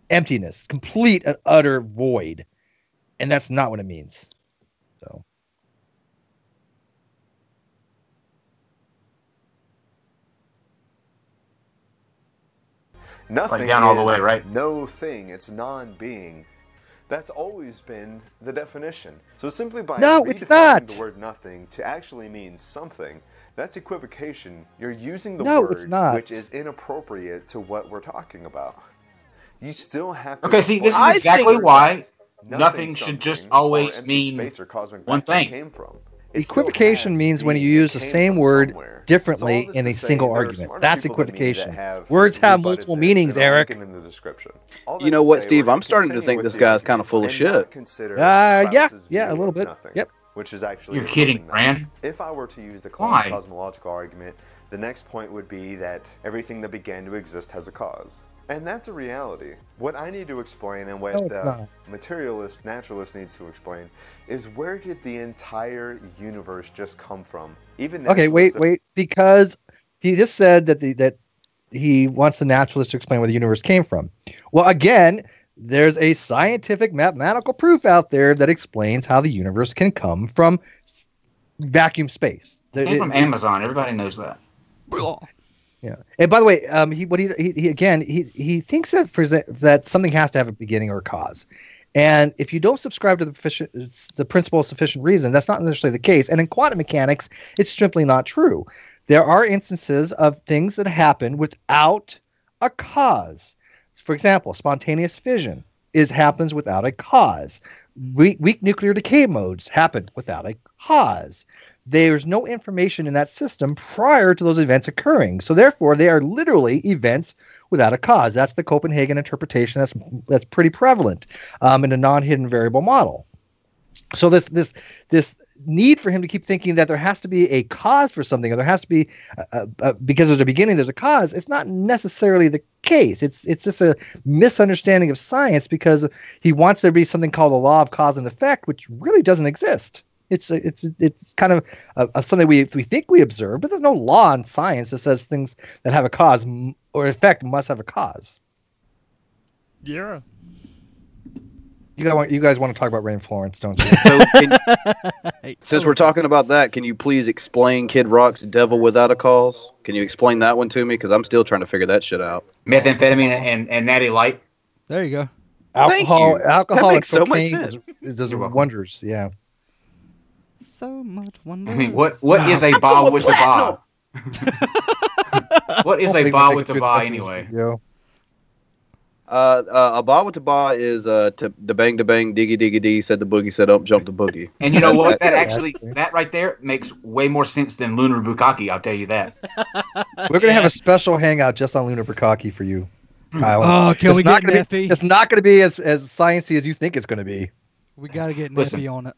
emptiness, complete and utter void, and that's not what it means. So. Nothing down all the way, right? No thing. It's non-being. That's always been the definition. So simply by redefining the word nothing to actually mean something, that's equivocation. You're using the word which is inappropriate to what we're talking about. You still have to... Okay, see, this is exactly why nothing should just always mean one thing. Came from. Equivocation means when you use the same word differently in a single argument. That's equivocation. Words have multiple meanings, Eric. You know what, Steve? I'm starting to think this guy's kind of full of shit. Yeah, a little bit. Yep. Which is actually You're kidding, Rand. If I were to use the cosmological argument, the next point would be that everything that began to exist has a cause. And that's a reality. What I need to explain and what the materialist, naturalist needs to explain is where did the entire universe just come from? Okay, wait. Because he just said that he wants the naturalist to explain where the universe came from. Well, again, there's a scientific mathematical proof out there that explains how the universe can come from vacuum space. It came from Amazon. Everybody knows that. Yeah. And by the way, he thinks that something has to have a beginning or a cause. And if you don't subscribe to the principle of sufficient reason, that's not necessarily the case. And in quantum mechanics, it's simply not true. There are instances of things that happen without a cause. For example, spontaneous fission happens without a cause. Weak nuclear decay modes happen without a cause. There's no information in that system prior to those events occurring. So therefore, they are literally events without a cause. That's the Copenhagen interpretation. That's pretty prevalent in a non-hidden variable model. So this need for him to keep thinking that there has to be a cause for something, or there has to be because at the beginning there's a cause. It's not necessarily the case. It's just a misunderstanding of science because he wants there to be something called a law of cause and effect, which really doesn't exist. It's kind of something we think we observe, but there's no law in science that says things that have a cause or effect must have a cause. Yeah. You guys want to talk about Rain Florence, don't you? So since we're talking about that, can you please explain Kid Rock's Devil Without a Cause? Can you explain that one to me? Because I'm still trying to figure that shit out. Methamphetamine and Natty Light. There you go. Alcohol that makes so much sense. Does wonders, yeah. So much wonder. I mean, what is a ba with a ba? What is a ba with a ba anyway? A ba with a ba is to the bang diggy diggy dee, said the boogie, said up, jump the boogie. And you know what? That right there makes way more sense than Lunar Bukkake, I'll tell you that. We're gonna have a special hangout just on Lunar Bukkake for you, Kyle. Oh, can we get Neffy? It's not gonna be as sciencey as you think it's gonna be. We gotta get Neffy on it.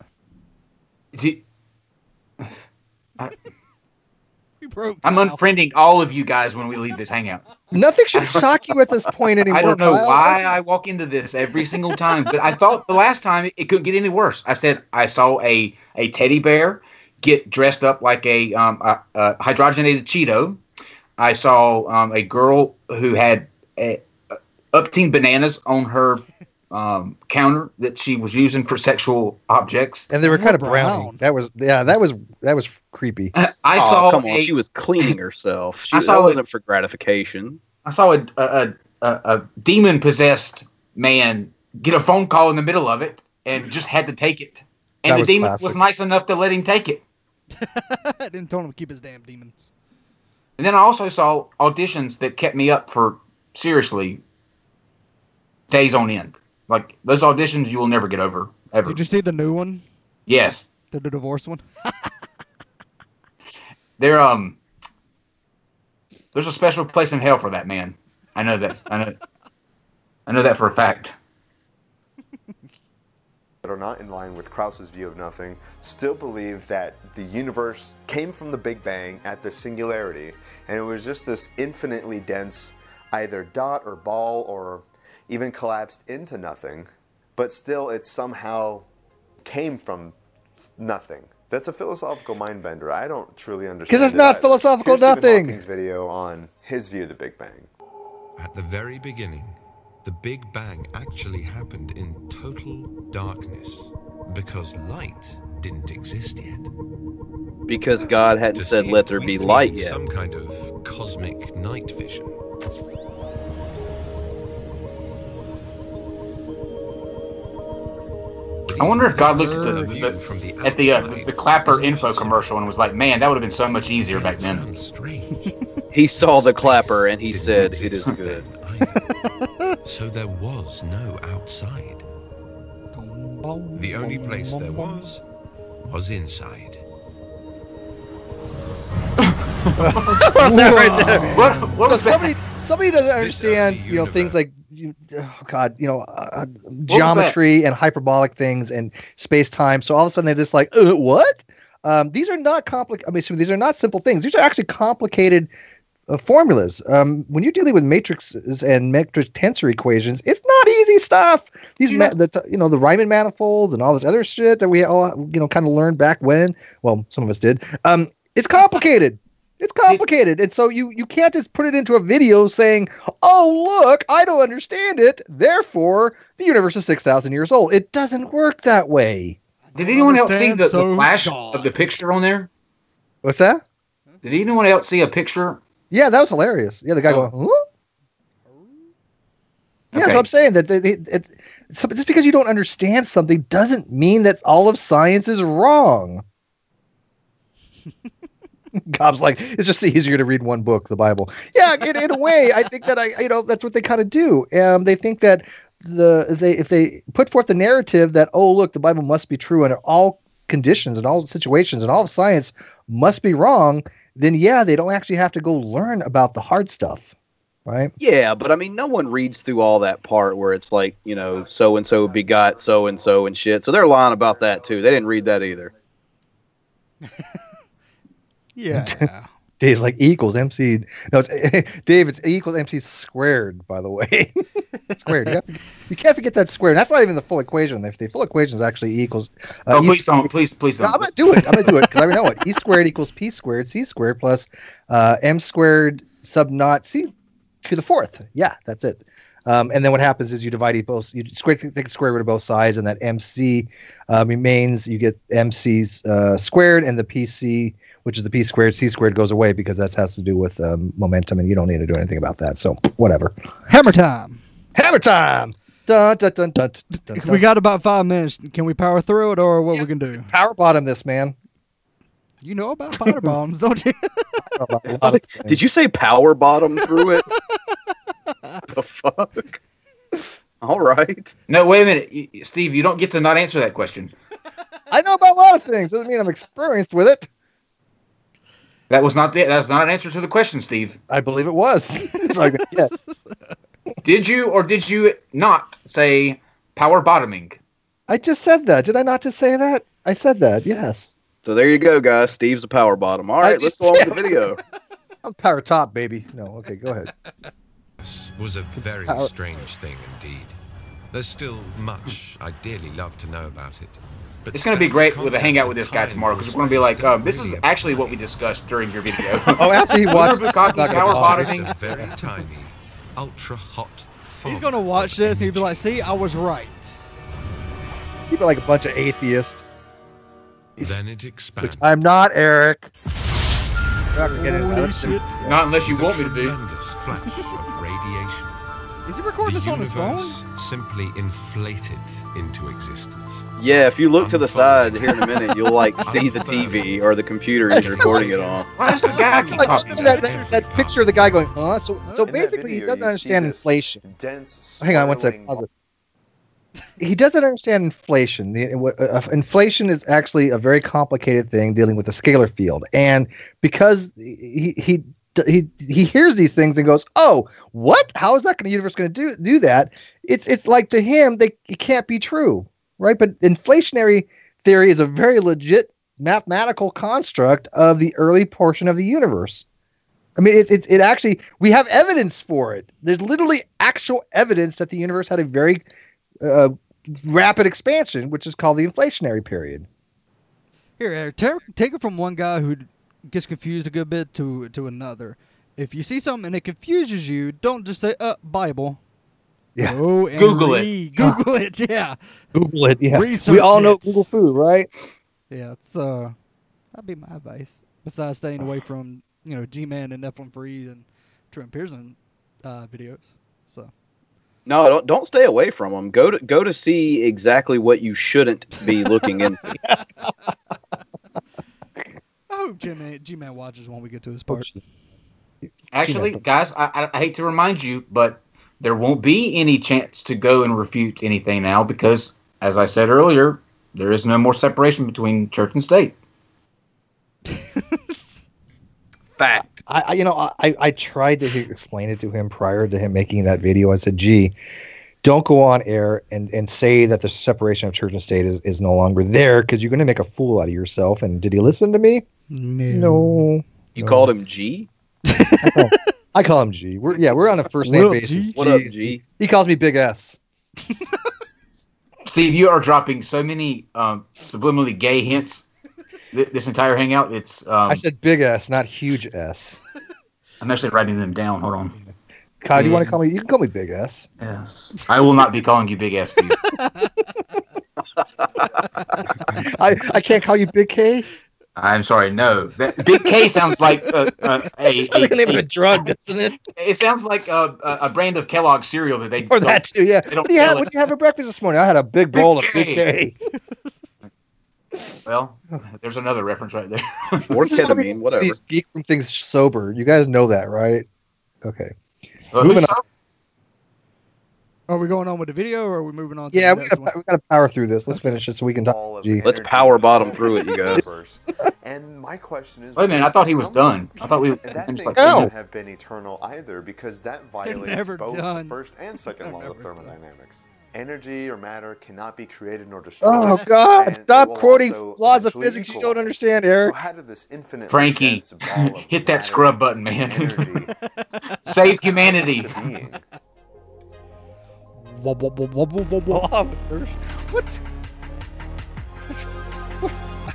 I'm unfriending all of you guys when we leave this hangout. Nothing should shock you at this point anymore. I don't know why I walk into this every single time, but I thought the last time it couldn't get any worse. I said I saw a teddy bear get dressed up like a hydrogenated Cheeto. I saw a girl who had upteen bananas on her counter that she was using for sexual objects, and they were kind of browning. That was creepy. I saw. Come on, she was cleaning herself. That wasn't for gratification. I saw a demon possessed man get a phone call in the middle of it and just had to take it, and the demon was nice enough to let him take it. Didn't tell him to keep his damn demons. And then I also saw auditions that kept me up for seriously days on end. Like those auditions, you will never get over ever. Did you see the new one? Yes. The divorce one. There's a special place in hell for that man. I know that. I know that for a fact. That are not in line with Krauss's view of nothing still believe that the universe came from the Big Bang at the singularity, and it was just this infinitely dense either dot or ball or even collapsed into nothing, but still it somehow came from nothing. That's a philosophical mind bender. I don't truly understand. Because it's not philosophical. Here's Stephen nothing. Hawking's video on his view of the Big Bang. At the very beginning, the Big Bang actually happened in total darkness because light didn't exist yet. Because God hadn't said, "Let there be light" yet. Some kind of cosmic night vision. I wonder if God looked at the Clapper info commercial and was like, "Man, that would have been so much easier back then." He saw the Clapper and he said, "It is good." So there was no outside. The only place there was inside. What was somebody doesn't understand, things like, geometry and hyperbolic things and space time. So all of a sudden they're just like, what? These are not complicated. These are not simple things. These are actually complicated formulas. When you're dealing with matrices and matrix tensor equations, it's not easy stuff. These, the Riemann manifolds and all this other shit that we all, kind of learned back when. Well, some of us did. It's complicated. It's complicated. And so you can't just put it into a video saying, "Oh, look, I don't understand it. Therefore, the universe is 6,000 years old." It doesn't work that way. Did anyone else see the flash of the picture on there? What's that? Did anyone else see a picture? Yeah, that was hilarious. Yeah, the guy going, "Huh?" Yeah, that's what I'm saying. That just because you don't understand something doesn't mean that all of science is wrong. Gob's like, it's just easier to read one book, the Bible. Yeah, in a way, I think that that's what they kind of do. They think that if they put forth the narrative that, oh, look, the Bible must be true under all conditions and all situations and all of science must be wrong, then yeah, they don't actually have to go learn about the hard stuff, right? Yeah, but no one reads through all that part where it's like, so and so begot so and so and shit. So they're lying about that too. They didn't read that either. Yeah. Dave's like E equals MC. No, it's Dave. It's E equals MC squared. By the way, squared. You can't forget that squared. That's not even the full equation. If the full equation is actually E equals. Please don't. Please don't. No, I'm gonna do it because I know it. E squared equals P squared C squared plus M squared sub naught C to the fourth. Yeah, that's it. And then what happens is you divide both. You take the square root of both sides, and that MC remains. You get MC's squared, and the PC, which is the P squared, C squared goes away because that has to do with momentum, and you don't need to do anything about that. So whatever. Hammer time. Hammer time. Dun, dun, dun, dun, dun, dun, dun. We got about 5 minutes. Can we power through it, or what we can do? Power bottom this, man. You know about power bombs, don't you? Did you say power bottom through it? The fuck? All right. No, wait a minute, Steve. You don't get to not answer that question. I know about a lot of things. Doesn't mean I'm experienced with it. That's not an answer to the question, Steve. I believe it was. Sorry, yes. Did you or did you not say power bottoming? I just said that. Did I not just say that? I said that. Yes. So there you go, guys. Steve's a power bottom. All right, let's go on with the video. I'm power top, baby. No, okay, go ahead. Was a very strange thing indeed. There's still much I'd dearly love to know about it. But it's going to be great with a hangout with this guy tomorrow because we're going to be like, this is actually what we discussed during your video. Oh, after he watched power bottoming. A very tiny, ultra hot He's gonna watch this and he'll be like, "See, I was right." People like a bunch of atheists. Then it expands. Which I'm not, Eric. Holy shit. Not unless you want me to be. Tremendous flash of radiation. Is he recording this on his phone? Universe simply inflated into existence. Yeah, if you look to the side here in a minute, you'll like see the TV or the computer he's recording it on. Why does the guy keep Like, talking? that picture of the guy going, huh? So In that basically, he video, doesn't you understand see this inflation. dense, Hang on one second. swirling Pause it. He doesn't understand inflation. Inflation is actually a very complicated thing dealing with the scalar field, and because he hears these things and goes, "Oh, what? How is that universe going to do that?" It's like to him, it can't be true, right? But inflationary theory is a very legit mathematical construct of the early portion of the universe. I mean, it actually, we have evidence for it. There's literally actual evidence that the universe had a very rapid expansion, which is called the inflationary period. Here, Eric, take it from one guy who gets confused a good bit to another. If you see something and it confuses you, don't just say, Bible. Yeah. Go and Google it. Google it, yeah. Google it, yeah. Research We all know it. Google food, right? Yeah, it's that'd be my advice. Besides staying away from, G-Man and Nephilim Freeze and Trent Pearson videos. So No, don't stay away from them. Go to see exactly what you shouldn't be looking into. I hope G-Man watches when we get to his part. Actually, guys, I hate to remind you, but there won't be any chance to go and refute anything now because, as I said earlier, there is no more separation between church and state. Fact. I tried to explain it to him prior to him making that video. I said, "Gee, don't go on air and say that the separation of church and state is no longer there because you're going to make a fool out of yourself." And did he listen to me? No. You called him G? I call him G. We're on a first name basis. What up, G? He calls me Big S. Steve, you are dropping so many subliminally gay hints. This entire hangout, it's. I said Big S, not huge S. I'm actually writing them down. Hold on. Kyle, do you want to call me? You can call me Big S. Yes. I will not be calling you Big S, Steve. I can't call you Big K. I'm sorry. No, Big K sounds like It's like the name of a drug, doesn't it? It sounds like a brand of Kellogg's cereal that they. Or that too. Yeah. They don't What do you have for breakfast this morning? I had a big bowl of Big K. Well, there's another reference right there. Or ketamine, whatever. These Geek Room things sober. You guys know that, right? Okay. Moving on. Are we going on with the video, or are we moving on to Yeah, the we next one? gotta power through this. Let's finish it so we can talk. G. Let's power bottom through it, you guys. And my question is, Wait a minute, I thought he was done. I thought we and that finished thing like couldn't have been eternal either, because that violates never both done. the first and second They're law of never done. thermodynamics. Energy or matter cannot be created nor destroyed. Oh God! and it Stop will quoting also laws of eventually physics you don't equalize. understand, So Eric. how did this infinite Frankie, hit that scrub button, man. Save humanity. Officers. What?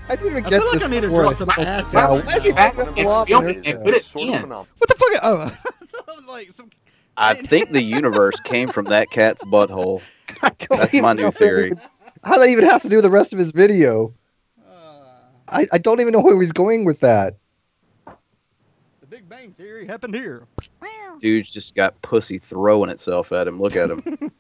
I didn't even I get feel like this I need to before. drop some acid. Now, why'd you Back bring up the and law of film it inertia? and put it in. What the fuck? Oh, I was like, I think the universe came from that cat's butthole. I don't That's even my know new theory. How that even has to do with the rest of his video? I don't even know where he's going with that. the Big Bang Theory happened here. Dude's just got pussy throwing itself at him. Look at him.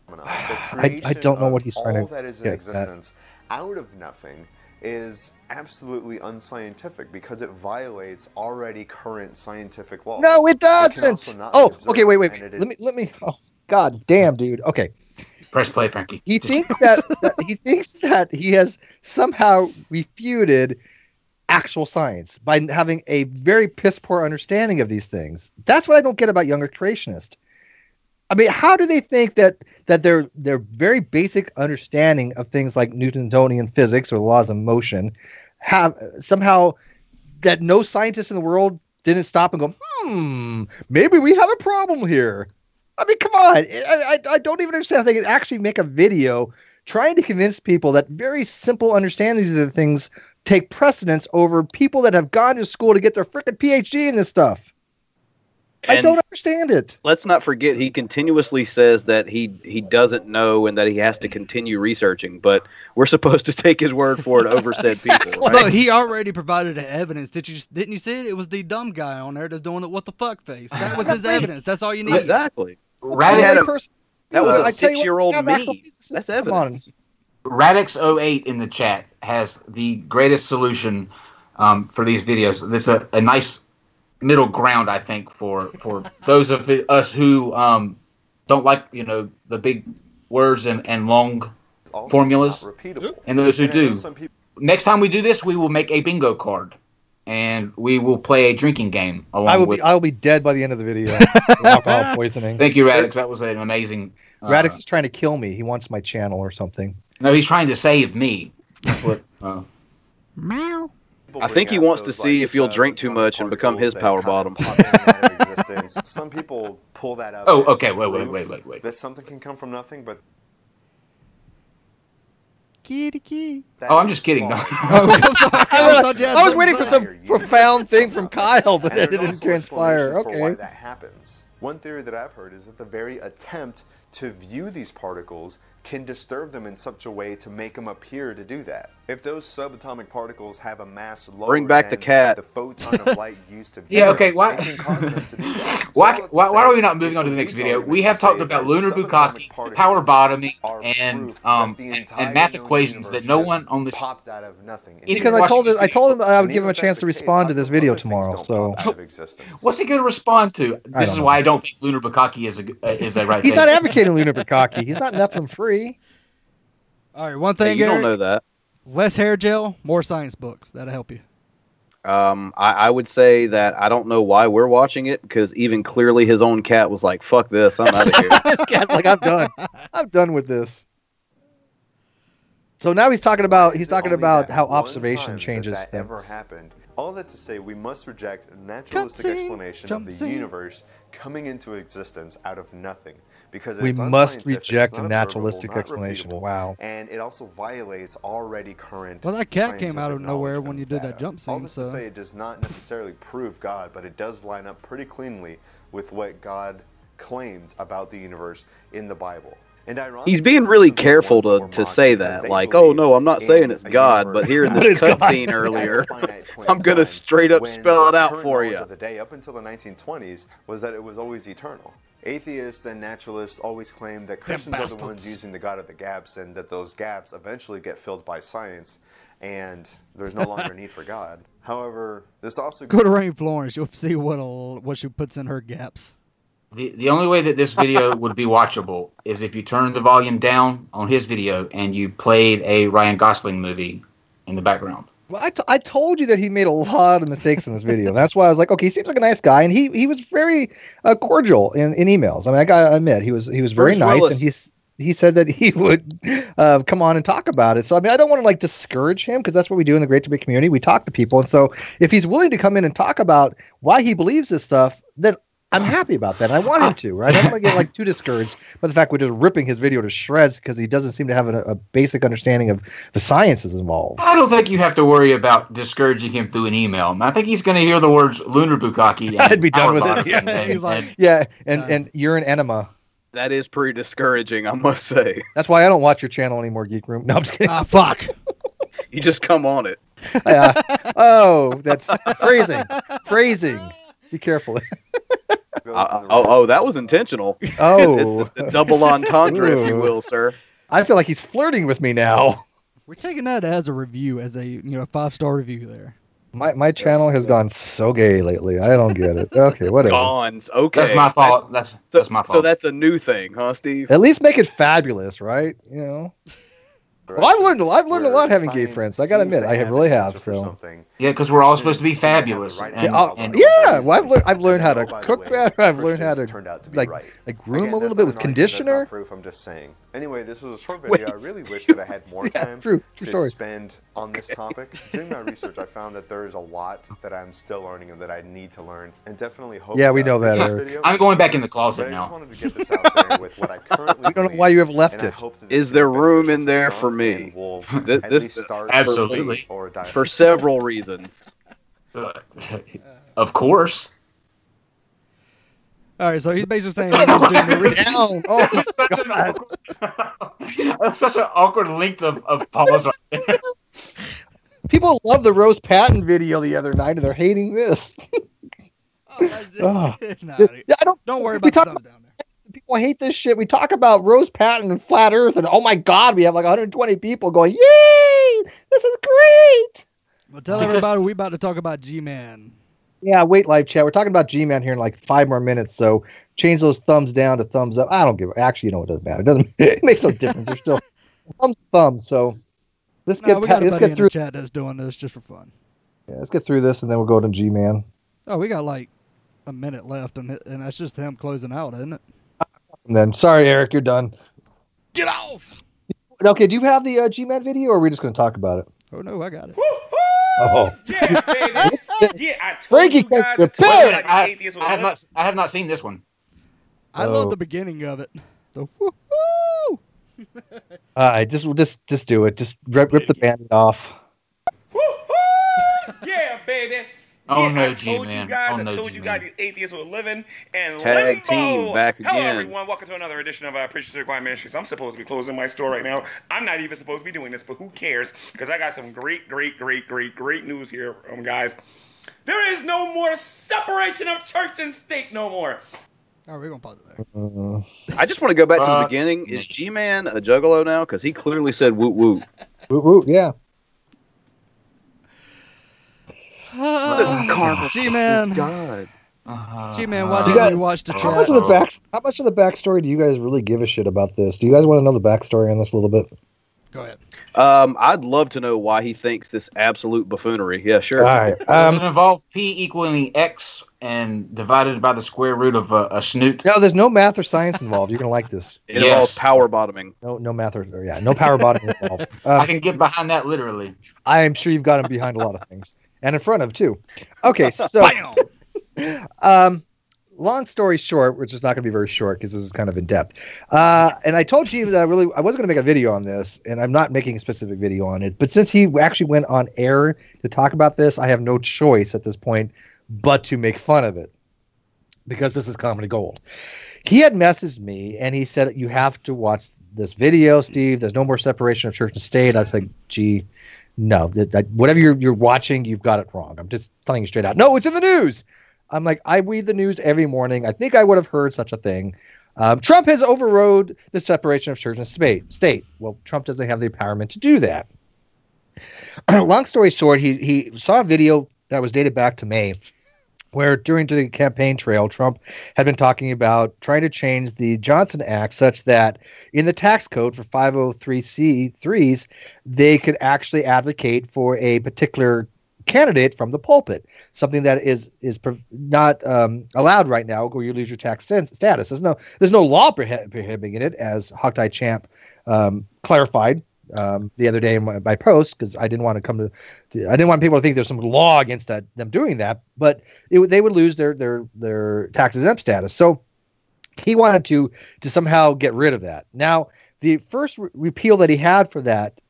I don't know what he's trying to all that is in get at. existence out of nothing is absolutely unscientific because it violates already current scientific laws. No, it It can doesn't. also not Oh, be observed, okay, wait. and it is- Let me. Oh, God damn, dude. Okay. Press play, Frankie. He thinks that he has somehow refuted actual science by having a very piss poor understanding of these things. That's what I don't get about young Earth creationists. I mean, how do they think that their very basic understanding of things like Newtonian physics or the laws of motion have somehow that no scientist in the world didn't stop and go, maybe we have a problem here. I mean, come on. I don't even understand how they could actually make a video trying to convince people that very simple understandings of the things take precedence over people that have gone to school to get their frickin' PhD in this stuff. I don't understand it. Let's not forget, he continuously says that he doesn't know and that he has to continue researching, but we're supposed to take his word for it over said people. Right? Look, he already provided the evidence. Didn't you see it? It was the dumb guy on there that's doing the what the fuck face. That was his evidence. That's all you need. Exactly. Radix, that was a I tell you what, 6-year-old yeah, me. That's evidence. Radix08 in the chat has the greatest solution for these videos. This is a nice middle ground, I think, for those of us who don't like the big words and long formulas, and those who do. Next time we do this, we will make a bingo card, and we will play a drinking game along with. I will be dead by the end of the video. Alcohol poisoning. Thank you, Radix. That was an amazing. Radix is trying to kill me. He wants my channel or something. No, he's trying to save me. That's what. Meow. I think he wants to see if you'll drink too much and become his power bottom. Some people pull that out. Oh, okay. Wait. That something can come from nothing, but. Kitty. Oh, I'm just kidding. No. I was waiting for some profound thing from Kyle, but that didn't transpire. Okay. Why that happens. One theory that I've heard is that the very attempt to view these particles can disturb them in such a way to make them appear to do that. If those subatomic particles have a mass lower Bring back the cat. The photon of light used to yeah, okay, why? It can cause them to do that. Why are we not moving on to the next video? We have talked about lunar bukkake, power bottoming, and math equations that no one on this popped out of nothing. Because I told him I would give him a chance to respond to this video tomorrow. So what's he going to respond to? This is why I don't think lunar bukkake is a right thing. He's not advocating lunar bukkake. He's not Nephilim free. All right, one thing, you Eric, don't know that. Less hair gel, more science books. That'll help you. I would say that I don't know why we're watching it, because even clearly his own cat was like, "Fuck this, I'm out of here." His cat's like, "I'm done. I'm done with this." So now he's talking about how observation changes things. Ever happened. All that to say, we must reject a naturalistic explanation of the universe coming into existence out of nothing. Because we must reject a naturalistic explanation. Wow. And it also violates already current. Well, that cat came out of nowhere when you did that jump scene. All this to say, it does not necessarily prove God, but it does line up pretty cleanly with what God claims about the universe in the Bible. And he's being really careful to say that. Like, oh no, I'm not saying it's God, but here in this cutscene earlier, I'm gonna straight up spell it out for you. The day up until the 1920s was that it was always eternal. Atheists and naturalists always claim that Christians are the ones using the God of the gaps, and that those gaps eventually get filled by science, and there's no longer a need for God. However, this also go to Rain Florence. You'll see what she puts in her gaps. The only way that this video would be watchable is if you turn the volume down on his video and you played a Ryan Gosling movie in the background. Well, I told you that he made a lot of mistakes in this video. That's why I was like, okay, he seems like a nice guy, and he was very cordial in emails. I mean, I gotta admit, he was very nice, and he said that he would come on and talk about it. So I mean, I don't want to discourage him, because that's what we do in the Great Debate community. We talk to people, and so if he's willing to come in and talk about why he believes this stuff, then I'm happy about that. I want him to, right? I don't want to get too discouraged by the fact we're just ripping his video to shreds because he doesn't seem to have a basic understanding of the sciences involved. I don't think you have to worry about discouraging him through an email. I think he's going to hear the words lunar bukkake. I'd be done with it. And urine enema. That is pretty discouraging, I must say. That's why I don't watch your channel anymore, Geek Room. No, I'm just kidding. Ah, fuck. You just come on it. Oh, that's phrasing. Be careful. That was intentional. Oh. The double entendre, if you will, sir. I feel like he's flirting with me now. We're taking that as a review, as a 5-star review there. My channel has gone so gay lately. I don't get it. Okay, whatever. Okay. That's my fault. That's my fault. So that's a new thing, huh, Steve? At least make it fabulous, right? Well, I've learned a lot having gay friends. I gotta admit, I really have. So yeah, because we're all supposed to be fabulous. Well, I've learned how to cook better. I've learned how to groom a little bit with conditioner. Proof, I'm just saying. Anyway, this was a short video. I really wish that I had more time to spend on this topic. Doing my research, I found that there is a lot that I'm still learning and that I need to learn, and definitely hope. Yeah, we know that, Eric. I'm going back in the closet now. I just wanted to get this out there with what I currently. We don't know why you have left it. Is there room in there for me? This absolutely for several reasons. Of course. All right, so he's basically saying he was doing the Down. Oh, That's such an awkward length of pause right there. people love the Rose Patton video the other night, and they're hating this. Nah, Yeah, don't worry we about the talk thumbs down there. People hate this shit. We talk about Rose Patton and Flat Earth, and oh my God, we have like 120 people going, yay! This is great! Well, tell everybody we about to talk about G-Man. Yeah, wait, live chat. We're talking about G-Man here in like 5 more minutes, so change those thumbs down to thumbs up. I don't give actually, you know, it doesn't matter. It makes no difference. They're still thumbs. So let's get We got a let's buddy get in through. the chat that's doing this just for fun. Yeah, let's get through this, and then we'll go to G-Man. Oh, we got like a minute left, and that's just him closing out, isn't it? And then, sorry, Eric, you're done. Get off! Okay, do you have the G-Man video, or are we just going to talk about it? Oh no, I got it. Oh, Yeah, baby. Yeah, I told Frankie you guys. gets I prepared. I have not seen this one. I love the beginning of it. The woo-hoo! All right, just do it. Just rip the band off. Yeah, baby. Oh, Yeah, no, I told G-Man. you guys, Oh, I no, told you G-Man. guys these atheists were living and Tag limbo. team back Hello, again. everyone. Welcome to another edition of Preachers Required Ministries. I'm supposed to be closing my store right now. I'm not even supposed to be doing this, but who cares? Because I got some great news here, guys. There is no more separation of church and state no more. All right, we're going to pause it there. I just want to go back to the beginning. Is G-Man a juggalo now? Because he clearly said woot woot. Woot woot, yeah. G-Man. God. G-Man, why didn't you watch the chat? How much of the backstory do you guys really give a shit about this? Do you guys want to know the backstory on this a little bit? Go ahead. I'd love to know why he thinks this absolute buffoonery. Yeah, sure. All right. Does it involve P equaling X and divided by the square root of a snoot? No, there's no math or science involved. You're gonna like this. It involves power bottoming. No math or no power bottoming involved. I can get behind that literally. I am sure you've got him behind a lot of things and in front of too. Okay, so long story short, which is not going to be very short because this is kind of in depth. And I told you that I wasn't going to make a video on this, and I'm not making a specific video on it. But since he actually went on air to talk about this, I have no choice at this point but to make fun of it because this is comedy gold. He had messaged me and he said, "You have to watch this video, Steve. There's no more separation of church and state." I said, "Gee, no. Whatever you're watching, you've got it wrong. I'm just telling you straight out. No, it's in the news." I'm like, I read the news every morning. I think I would have heard such a thing. Trump has overrode the separation of church and state. Well, Trump doesn't have the empowerment to do that. Long story short, he saw a video that was dated back to May, where during the campaign trail, Trump had been talking about trying to change the Johnson Act such that in the tax code for 503c3s, they could actually advocate for a particular candidate from the pulpit, something that is not allowed right now, where you lose your tax status. There's no law prohibiting it, as Hawkeye Champ clarified the other day in my post, because I didn't want I didn't want people to think there's some law against them doing that, but they would lose their tax exempt status. So he wanted to somehow get rid of that. Now, the first repeal that he had for that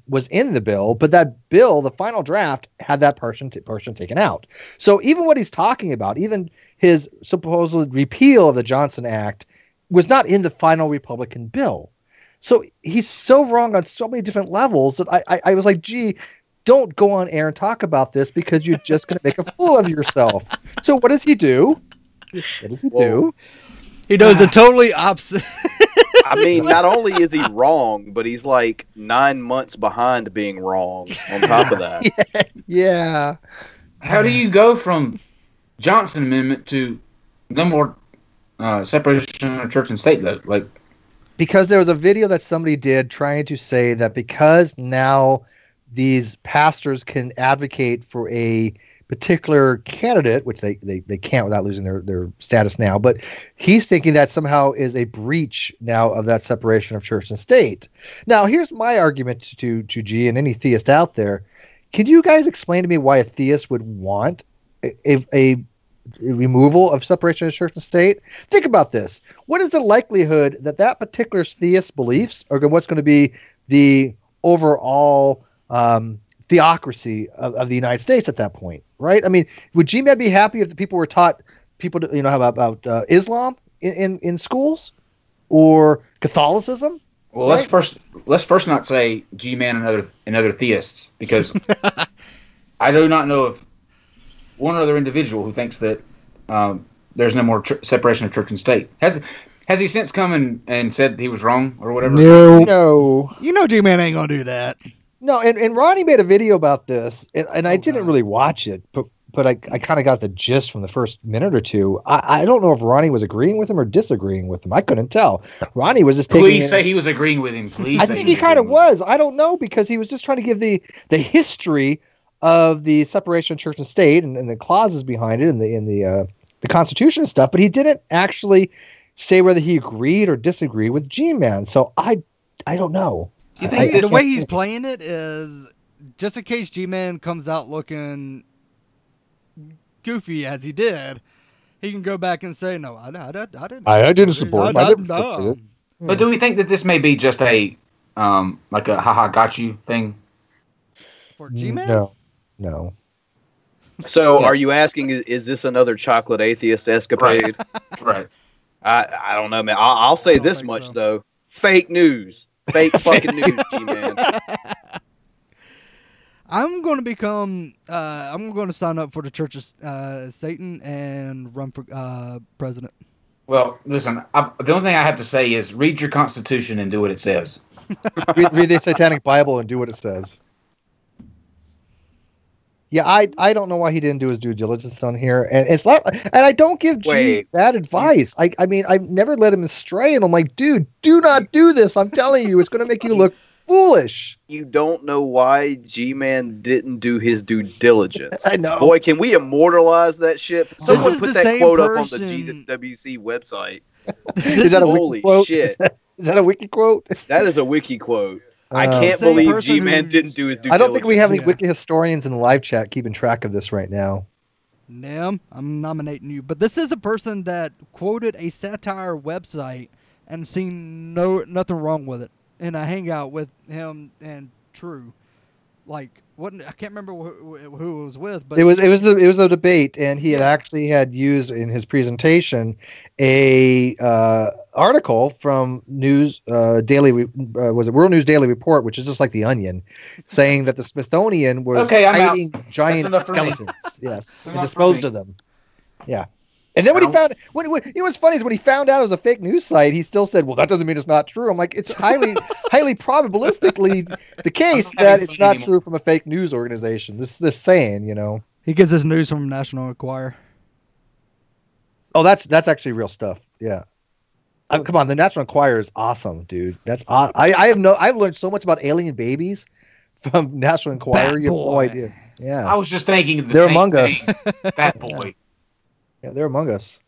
was in the bill, but that bill, the final draft, had that portion taken out. So even what he's talking about, even his supposed repeal of the Johnson Act, was not in the final Republican bill. So he's so wrong on so many different levels that I was like, gee, don't go on air and talk about this because you're just going to make a fool of yourself. So what does he do? He does the totally opposite. I mean, not only is he wrong, but he's like 9 months behind being wrong on top of that. Yeah. How do you go from Johnson Amendment to no more separation of church and state, though? Like, because there was a video that somebody did trying to say that because now these pastors can advocate for a particular candidate, which they can't without losing their status now, but he's thinking that somehow is a breach now of that separation of church and state. Now, here's my argument to G and any theist out there. Can you guys explain to me why a theist would want a removal of separation of church and state? Think about this. What is the likelihood that particular theist beliefs are what's going to be the overall theocracy of the United States at that point, right? I mean, would G-Man be happy if the people were taught people, have about Islam in schools or Catholicism? Well, right? let's first not say G-Man and other theists, because I do not know of one other individual who thinks that there's no more separation of church and state. Has he since come and said he was wrong or whatever? No. G-Man ain't gonna do that. No, and Ronnie made a video about this, and I didn't really watch it, but I kind of got the gist from the first minute or two. I don't know if Ronnie was agreeing with him or disagreeing with him. I couldn't tell. Ronnie was just taking. Please say he was agreeing with him. Please. I think he kind of was. I don't know, because he was just trying to give the history of the separation of church and state and the clauses behind it and the Constitution and stuff. But he didn't actually say whether he agreed or disagreed with G-Man. So I don't know. You think the way he's playing it is just in case G-Man comes out looking goofy as he did, he can go back and say, "No, I didn't. I didn't support it." No. But do we think that this may be just a like a haha got you thing for G-Man? No. So, are you asking? Is this another chocolate atheist escapade? Right. I don't know, man. I'll say this much though: fake news. Fake fucking news, G-Man. I'm going to become. I'm going to sign up for the Church of Satan and run for president. Well, listen. The only thing I have to say is read your Constitution and do what it says. read the Satanic Bible and do what it says. Yeah, I don't know why he didn't do his due diligence on here, and it's not. And I don't give G bad advice. I mean, I've never led him astray, and I'm like, dude, do not do this. I'm telling you, it's going to make you look foolish. You don't know why G-Man didn't do his due diligence. I know. Boy, can we immortalize that shit? Someone put that quote up on the GWC website. Is that a holy quote? shit? Is that a wiki quote? That is a wiki quote. I can't believe G-Man didn't do his due diligence. I don't think we have any wiki historians in the live chat keeping track of this right now. Nim, I'm nominating you. But this is the person that quoted a satire website and seen nothing wrong with it. And I hang out with him and True. Like, I can't remember who it was with, but it was a debate, and he had used in his presentation a article from News Daily was it World News Daily Report, which is just like the Onion, saying that the Smithsonian was hiding giant skeletons, yes, and disposed of them. Yeah. And then when he found, what's funny is when he found out it was a fake news site, he still said, "Well, that doesn't mean it's not true." I'm like, it's highly probabilistically the case that it's not true from a fake news organization. This is saying, he gets his news from National Enquirer. Oh, that's actually real stuff. Yeah, come on, the National Enquirer is awesome, dude. That's I've learned so much about alien babies from National Enquirer. You have no idea. Yeah, I was just thinking they're among us. Fat boy. Yeah, they're among us.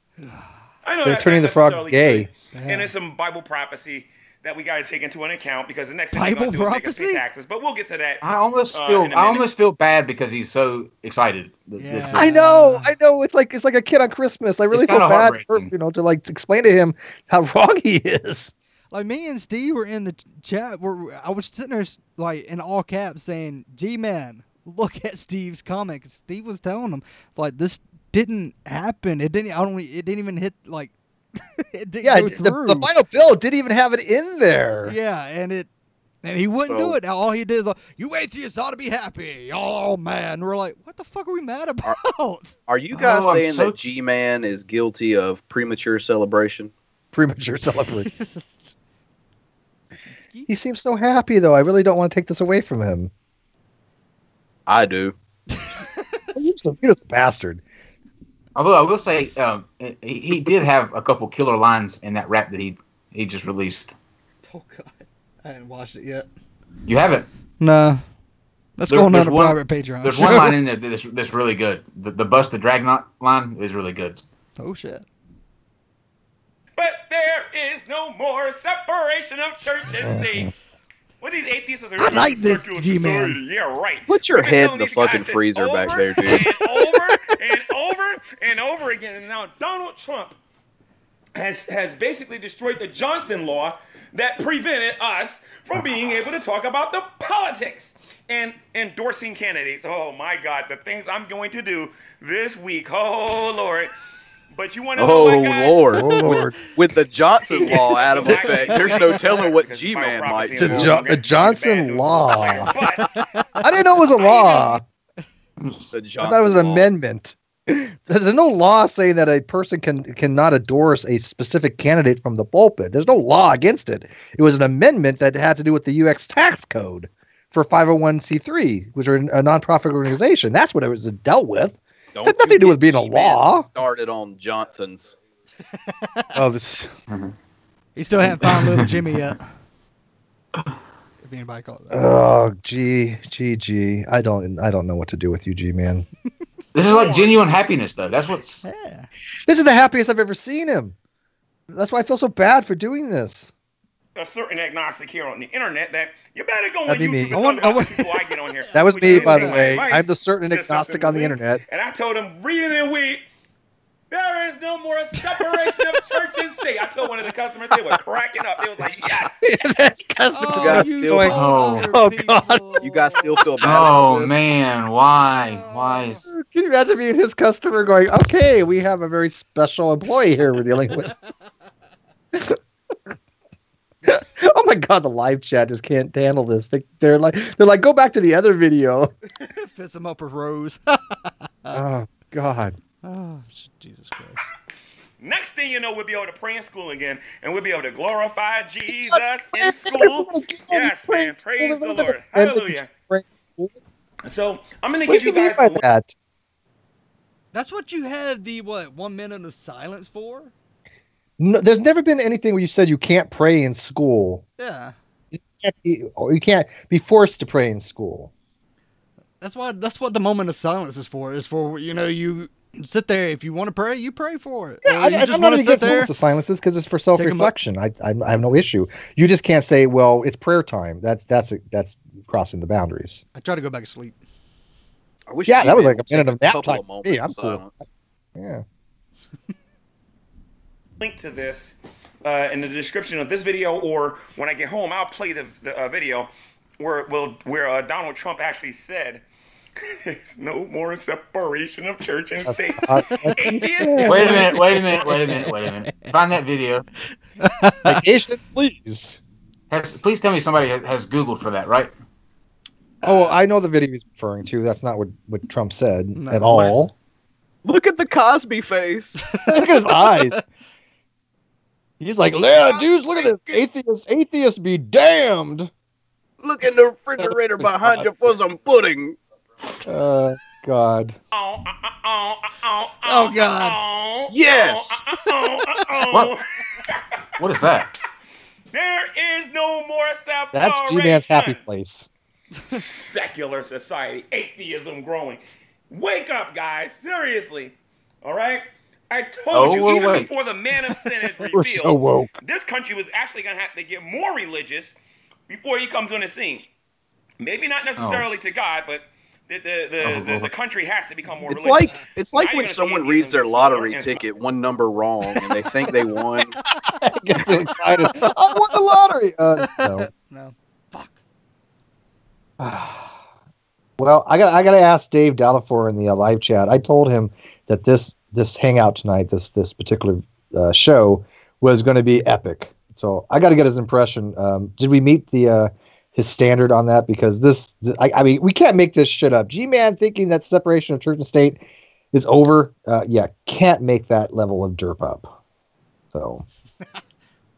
I know they're turning the frogs gay. And it's some Bible prophecy that we got to take into an account, because the next thing Bible do is make us prophecy? pay taxes. But we'll get to that. I almost feel bad because he's so excited. Yeah. I know. It's like a kid on Christmas. I really feel bad to like explain to him how wrong he is. Like, me and Steve were in the chat where I was sitting there like in all caps saying, "G-Man, look at Steve's comment." 'Cause Steve was telling him like this didn't happen. It didn't. It didn't even hit like. It didn't go through. The final bill didn't even have it in there. Yeah, and he wouldn't do it. All he did is like, "You atheists ought to be happy." Oh man, we're like, what the fuck are we mad about? Are you guys saying that G-Man is guilty of premature celebration? Premature celebration. He seems so happy though. I really don't want to take this away from him. I do. You're a bastard. Although I will say, he did have a couple killer lines in that rap that he just released. Oh God, I haven't watched it yet. You haven't? No. Let's go on a private Patreon. There's one line in there that's really good. The Bust the Dragnot line is really good. Oh shit. But there is no more separation of church and state. What these atheists are I like this, G-Man. Yeah, right. Put your head in the fucking freezer back there, dude. And over and over and over again. And now Donald Trump has basically destroyed the Johnson law that prevented us from being able to talk about the politics and endorsing candidates. Oh my God, the things I'm going to do this week. Oh Lord. But you want to know what, guys? Lord. Oh Lord. With the Johnson law out of Black effect, people there's no can't telling cover what because G-Man Bible might prophecy do. and The Johnson bad law. news later. But I didn't know it was a law. The I thought it was an Johnson law. amendment. There's no law saying that a person cannot endorse a specific candidate from the pulpit. There's no law against it. It was an amendment that had to do with the U.S. tax code for 501c3, which are a nonprofit organization. That's what it was dealt with. Don't Had nothing to do with being a law. Started on Johnson's. Oh, this. He still haven't found little Jimmy yet. If anybody calls that. Oh, G. I don't know what to do with you, G man. This is like genuine happiness, though. That's what's. Yeah. This is the happiest I've ever seen him. That's why I feel so bad for doing this. a certain agnostic here on the internet that you better go on That'd be YouTube me. and tell me about the people I get on here. That was Which me, is by the take my way. advice, I'm the certain just agnostic something on the to internet. And I told him, read it and weep. There is no more separation of church and state. I told one of the customers, they were cracking up. They was like, yes. That's customer You guys you still- told Oh. other Oh, people. God. You guys still feel bad Oh about this? man, why? Why is Can you imagine being his customer going, okay, we have a very special employee here we're dealing with? Oh my God, the live chat just can't handle this. They're like, go back to the other video. Fits him up with Rose. Oh God. Oh, Jesus Christ. Next thing you know, we'll be able to pray in school again, and we'll be able to glorify Jesus in school. Yes, man. Praise the Lord. Hallelujah. So I'm going to What give do you you mean guys by that? That's what you have the, 1 minute of silence for? No, there's never been anything where you said you can't pray in school. Yeah. You can't be forced to pray in school. That's what the moment of silence is for. Is for, you sit there. If you want to pray, you pray for it. Yeah, Or you I'm just not want to against sit there. moments of silences because it's for self-reflection. I have no issue. You just can't say, well, it's prayer time. That's crossing the boundaries. I try to go back to sleep. I wish Yeah, that was like G-Man a minute would of take nap couple time of for me. I'm moments of cool. silence. Yeah. Link to this in the description of this video, or when I get home, I'll play the video where Donald Trump actually said, "There's no more separation of church and state." Atheist- Wait a minute. Find that video. Vacation, please. Please tell me somebody has Googled for that, right? Oh, I know the video he's referring to. That's not what Trump said No. at all. Look at the Cosby face. Look at his eyes. He's like, yeah, dudes, look at this. Atheist be damned. Look in the refrigerator behind you for some pudding. God. Oh, God. Yes. What? What is that? There is no more separation. That's G-Man's happy place. Secular society, atheism growing. Wake up, guys! Seriously, all right. I told you we're even awake. before the man of sin is We're revealed, so woke. this country was actually going to have to get more religious before he comes on the scene. Maybe not necessarily to God, but the country has to become more religious. It's like Now when you're gonna someone see reads their atheism lottery and ticket one number wrong and they think they won. I get so excited. I won the lottery. No. No. Fuck. Well, I got to ask Dave Dallafor in the live chat. I told him that this hangout tonight, this particular show, was going to be epic. So I got to get his impression. Did we meet his standard on that? Because I mean, we can't make this shit up. G-Man thinking that separation of church and state is over. Can't make that level of derp up. So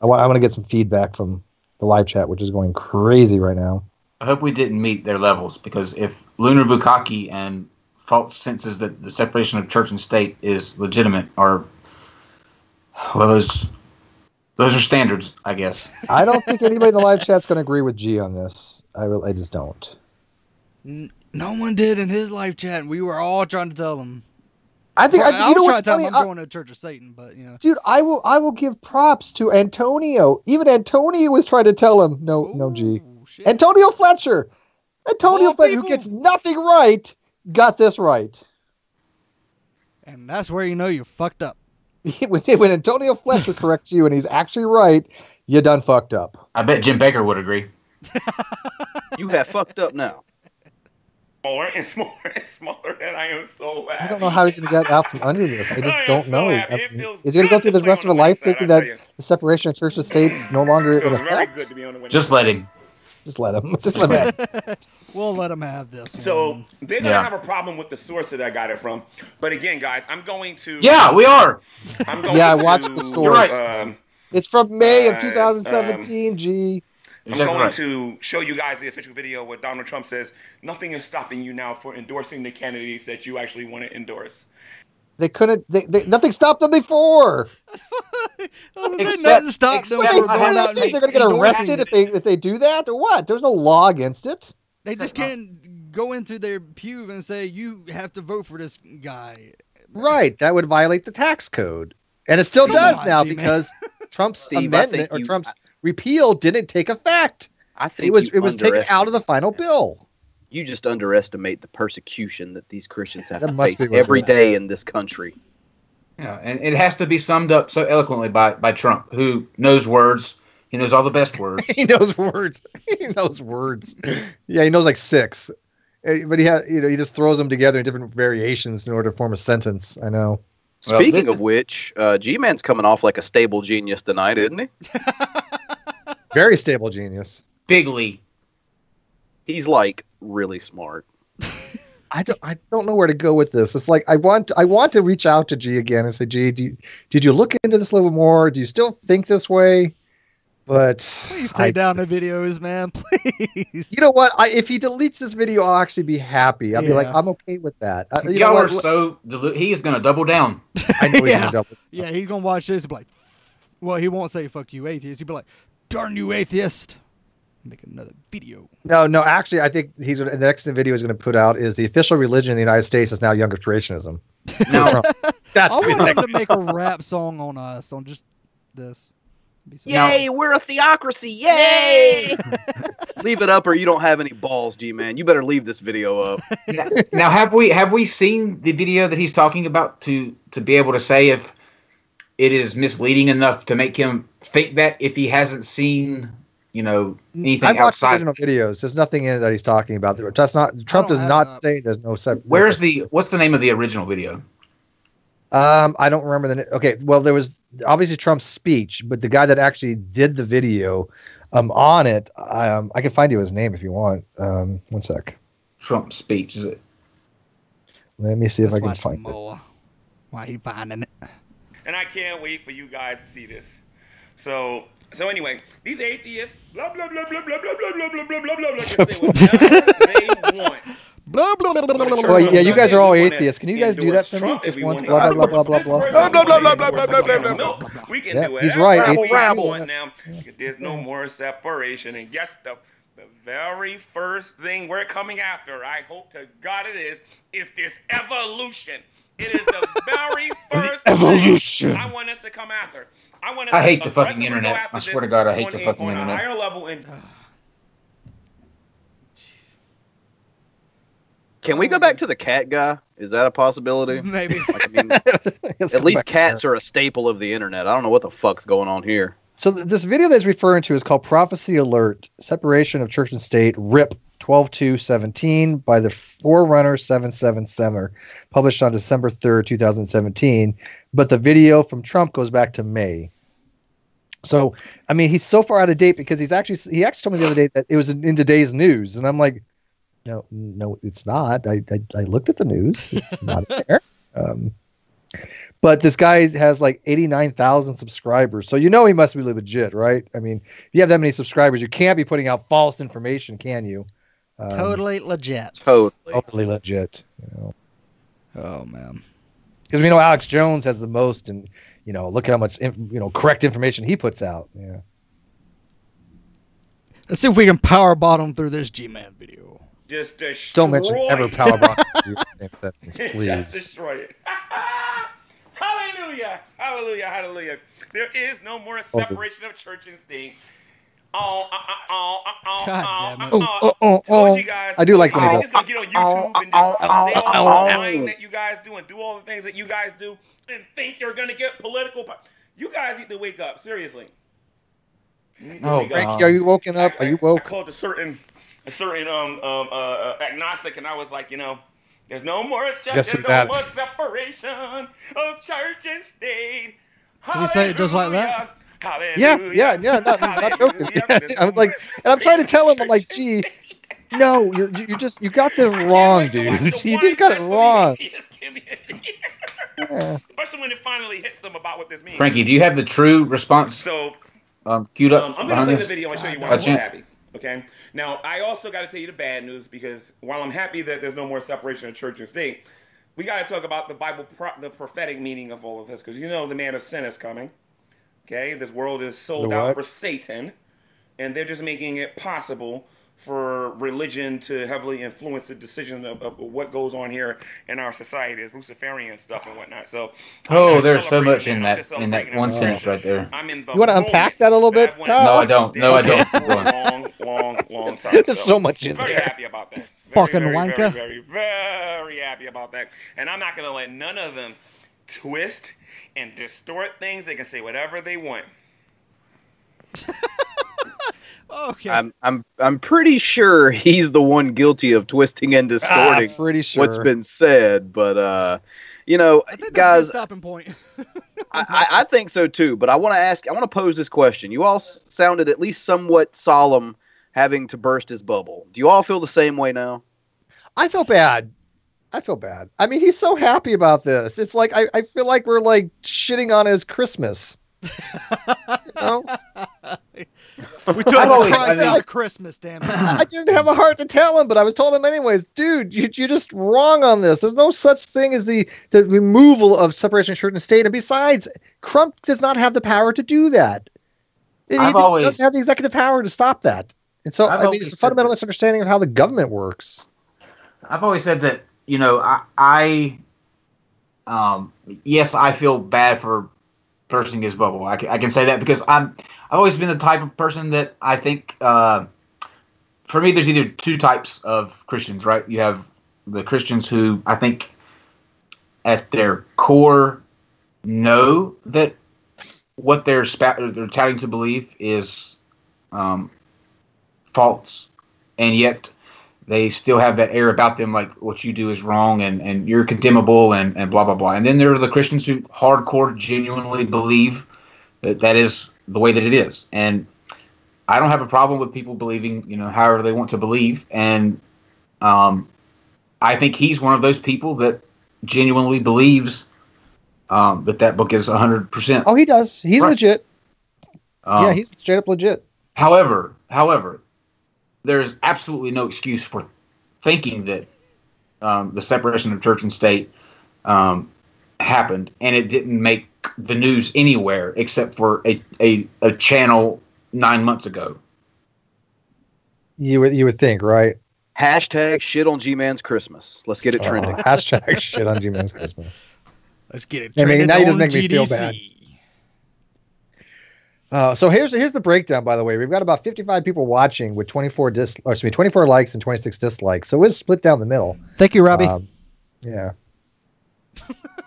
I want to get some feedback from the live chat, which is going crazy right now. I hope we didn't meet their levels, because if Lunar Bukkake and false senses that the separation of church and state is legitimate, or those are standards, I guess. I don't think anybody in the live chat's going to agree with G on this. I just don't. No one did in his live chat. We were all trying to tell him. I think I you know was trying what's to tell funny? him I'm going to Church of Satan, but Dude, I will give props to Antonio. Even Antonio was trying to tell him no G. Shit. Antonio Fletcher, All who people. gets nothing right, got this right. And that's where you know you fucked up. When Antonio Fletcher corrects you and he's actually right, you done fucked up. I bet Jim Baker would agree. You have fucked up now. smaller and smaller and smaller, and I am so happy. I don't know how he's going to get out from under this. I just don't know. happy. I It mean, feels is he going to go good through to the play rest on of the his life winning thinking side, I that tell you. the separation of church and state is no longer It in feels very effect? good to be on the winning Just side. let him. Just let him. Just let him. We'll let him have this So one. they're gonna have a problem with the source that I got it from. But again, guys, I'm going to. Yeah, we are. I'm going Yeah, I to, watched the source. You're right. It's from May of Uh, 2017, G. I'm Exactly going right. to show you guys the official video where Donald Trump says nothing is stopping you now for endorsing the candidates that you actually want to endorse. They couldn't. Nothing stopped them before. Nothing stopped them from going out and They're going to get arrested if they do that, or what? There's no law against it. They just can't go into their pew and say you have to vote for this guy. Right. That would violate the tax code, and it still Come does on, now G-Man. because Trump's Steve, I amendment think or you- Trump's repeal didn't take effect. I think It was taken out of the final bill. You just underestimate the persecution that these Christians have That to must face be what every it is. day in this country. Yeah, and it has to be summed up so eloquently by Trump, who knows words. He knows all the best words. He knows words. He knows words. Yeah, he knows like 6. But he just throws them together in different variations in order to form a sentence. I know. Well, Speaking this of is- which, G-Man's coming off like a stable genius tonight, isn't he? Very stable genius. Bigly. He's like really smart. I don't know where to go with this. It's like I want to reach out to G again and say, G, did you look into this a little more? Do you still think this way? But Please take down the videos, man. Please. You know what? If he deletes this video, I'll actually be happy. I'll be like, Yeah. I'm okay with that. You know Y'all what? are so he is going to double down. I know he's Yeah. gonna double. Yeah, he's gonna watch this and be like, well, he won't say "fuck you, atheist." He'll be like, "Darn you, atheist!" Make another video. No. Actually, I think the next video he's going to put out is the official religion in the United States is now Young Earth creationism. Now, That's I gonna be want the him to make a rap song on us on just this. Be so- Yay, we're a theocracy! Yay! Leave it up, or you don't have any balls, G-Man. You better leave this video up. now have we seen the video that he's talking about to be able to say if it is misleading enough to make him think that if he hasn't seen anything I've watched outside? original videos. There's nothing in it that he's talking about. That's not. Trump does have not that. say there's no separate. What's the name of the original video? I don't remember the. Okay, well, there was obviously Trump's speech, but the guy that actually did the video, on it, I can find you his name if you want. 1 sec. Trump's speech, is it? Let me see if Let's I can watch some find it. more. Why he finding it? And I can't wait for you guys to see this. So anyway, these atheists, blah blah blah blah blah blah blah blah blah blah blah blah, can say whatever they want. Blah blah blah blah blah blah. Well, yeah, you guys are all We wanna atheists. Can you guys do that for me? Trump if Just we once, wanna- blah, blah, blah, blah, blah, This blah. person Blah, blah, wants blah, to blah, blah, endorse blah, a blah, milk. We can Yeah, do he's whatever right. we Rabble, want now. There's no more separation. And guess the very first thing we're coming after, I hope to God it is this evolution. It is the very first evolution. thing I want us to come after. I hate the fucking internet. I swear to God, I hate the fucking on internet. a higher level and Can we go back to the cat guy? Is that a possibility? Maybe. Like, I mean, at least cats are a staple of the internet. I don't know what the fuck's going on here. So this video that's referring to is called Prophecy Alert, Separation of Church and State, RIP 12/2/17 by the Forerunner 777, published on December 3rd, 2017. But the video from Trump goes back to May. So, I mean, he's so far out of date because he actually told me the other day that it was in today's news. And I'm like, no, it's not. I looked at the news. It's not there. But this guy has like 89,000 subscribers. So he must be legit, right? I mean, if you have that many subscribers, you can't be putting out false information, can you? Totally legit. Totally legit. Oh man. Because we know Alex Jones has the most, and look at how much correct information he puts out. Yeah. Let's see if we can power bottom through this G-Man video. just destroy. Don't mention ever power bottom. Please. Just destroy it. Hallelujah. Hallelujah. Hallelujah. There is no more separation of church and state. God damn it. Told you guys. I do like when he I'm does. just gonna get on YouTube and just say all the lying that you guys do and do all the things that you guys do and think you're gonna get political. You guys need to wake up. Seriously. You need to wake up. Frankie, are you woken up? Are you woke? I called a certain a certain agnostic, and I was like, there's no more separation of church and state. Did he say it just like that? Yeah. Not joking. I'm like, and I'm trying to tell him, I'm like, gee, no, you got this wrong, dude. You just got it wrong. Yeah. Especially when it finally hits them about what this means. Frankie, do you have the true response? So, queued up. I'm going to play the video and show you why I'm so happy. Okay. Now, I also got to tell you the bad news, because while I'm happy that there's no more separation of church and state, we got to talk about the Bible, the prophetic meaning of all of this, because the man of sin is coming. Okay. This world is sold out for Satan, and they're just making it possible for religion to heavily influence the decision of what goes on here in our society. There's Luciferian stuff and whatnot. So, there's so much in that one sentence right there. You want to unpack that a little bit? No, I don't. Long time. There's so much in very there. Happy about that. Fucking wanker. Very happy about that. And I'm not going to let none of them twist and distort things. They can say whatever they want. Okay. I'm pretty sure he's the one guilty of twisting and distorting what's been said, but I think that's a stopping point. I think so too. But I want to pose this question. You all sounded at least somewhat solemn having to burst his bubble. Do you all feel the same way now? I feel bad. I mean, he's so happy about this. It's like I feel like we're like shitting on his Christmas. We took Christ out of Christmas, damn it. I didn't have a heart to tell him, but I was told him anyways. Dude, you're just wrong on this. There's no such thing as the removal of separation of church and state. And besides, Trump does not have the power to do that. He doesn't have the executive power to stop that. And so, it's a fundamental misunderstanding of how the government works. I've always said that, yes, I feel bad for bursting his bubble. I can say that because I've always been the type of person that I think, for me, there's either two types of Christians, right? You have the Christians who I think at their core know that what they're touting to believe is false, and yet they still have that air about them, like what you do is wrong and you're condemnable and blah, blah, blah. And then there are the Christians who hardcore genuinely believe that is the way that it is. And I don't have a problem with people believing, however they want to believe. And I think he's one of those people that genuinely believes that book is 100%. Oh, he does. He's legit. Yeah, he's straight up legit. However, there's absolutely no excuse for thinking that the separation of church and state happened, and it didn't make the news anywhere except for a channel 9 months ago. You would think, right? Hashtag shit on G-Man's Christmas. Let's get it trending. Hashtag shit on G-Man's Christmas. Let's get it trending. Now you just make me feel bad. So here's the breakdown, by the way. We've got about 55 people watching with 24 likes and 26 dislikes. So it's split down the middle. Thank you, Robbie. Yeah.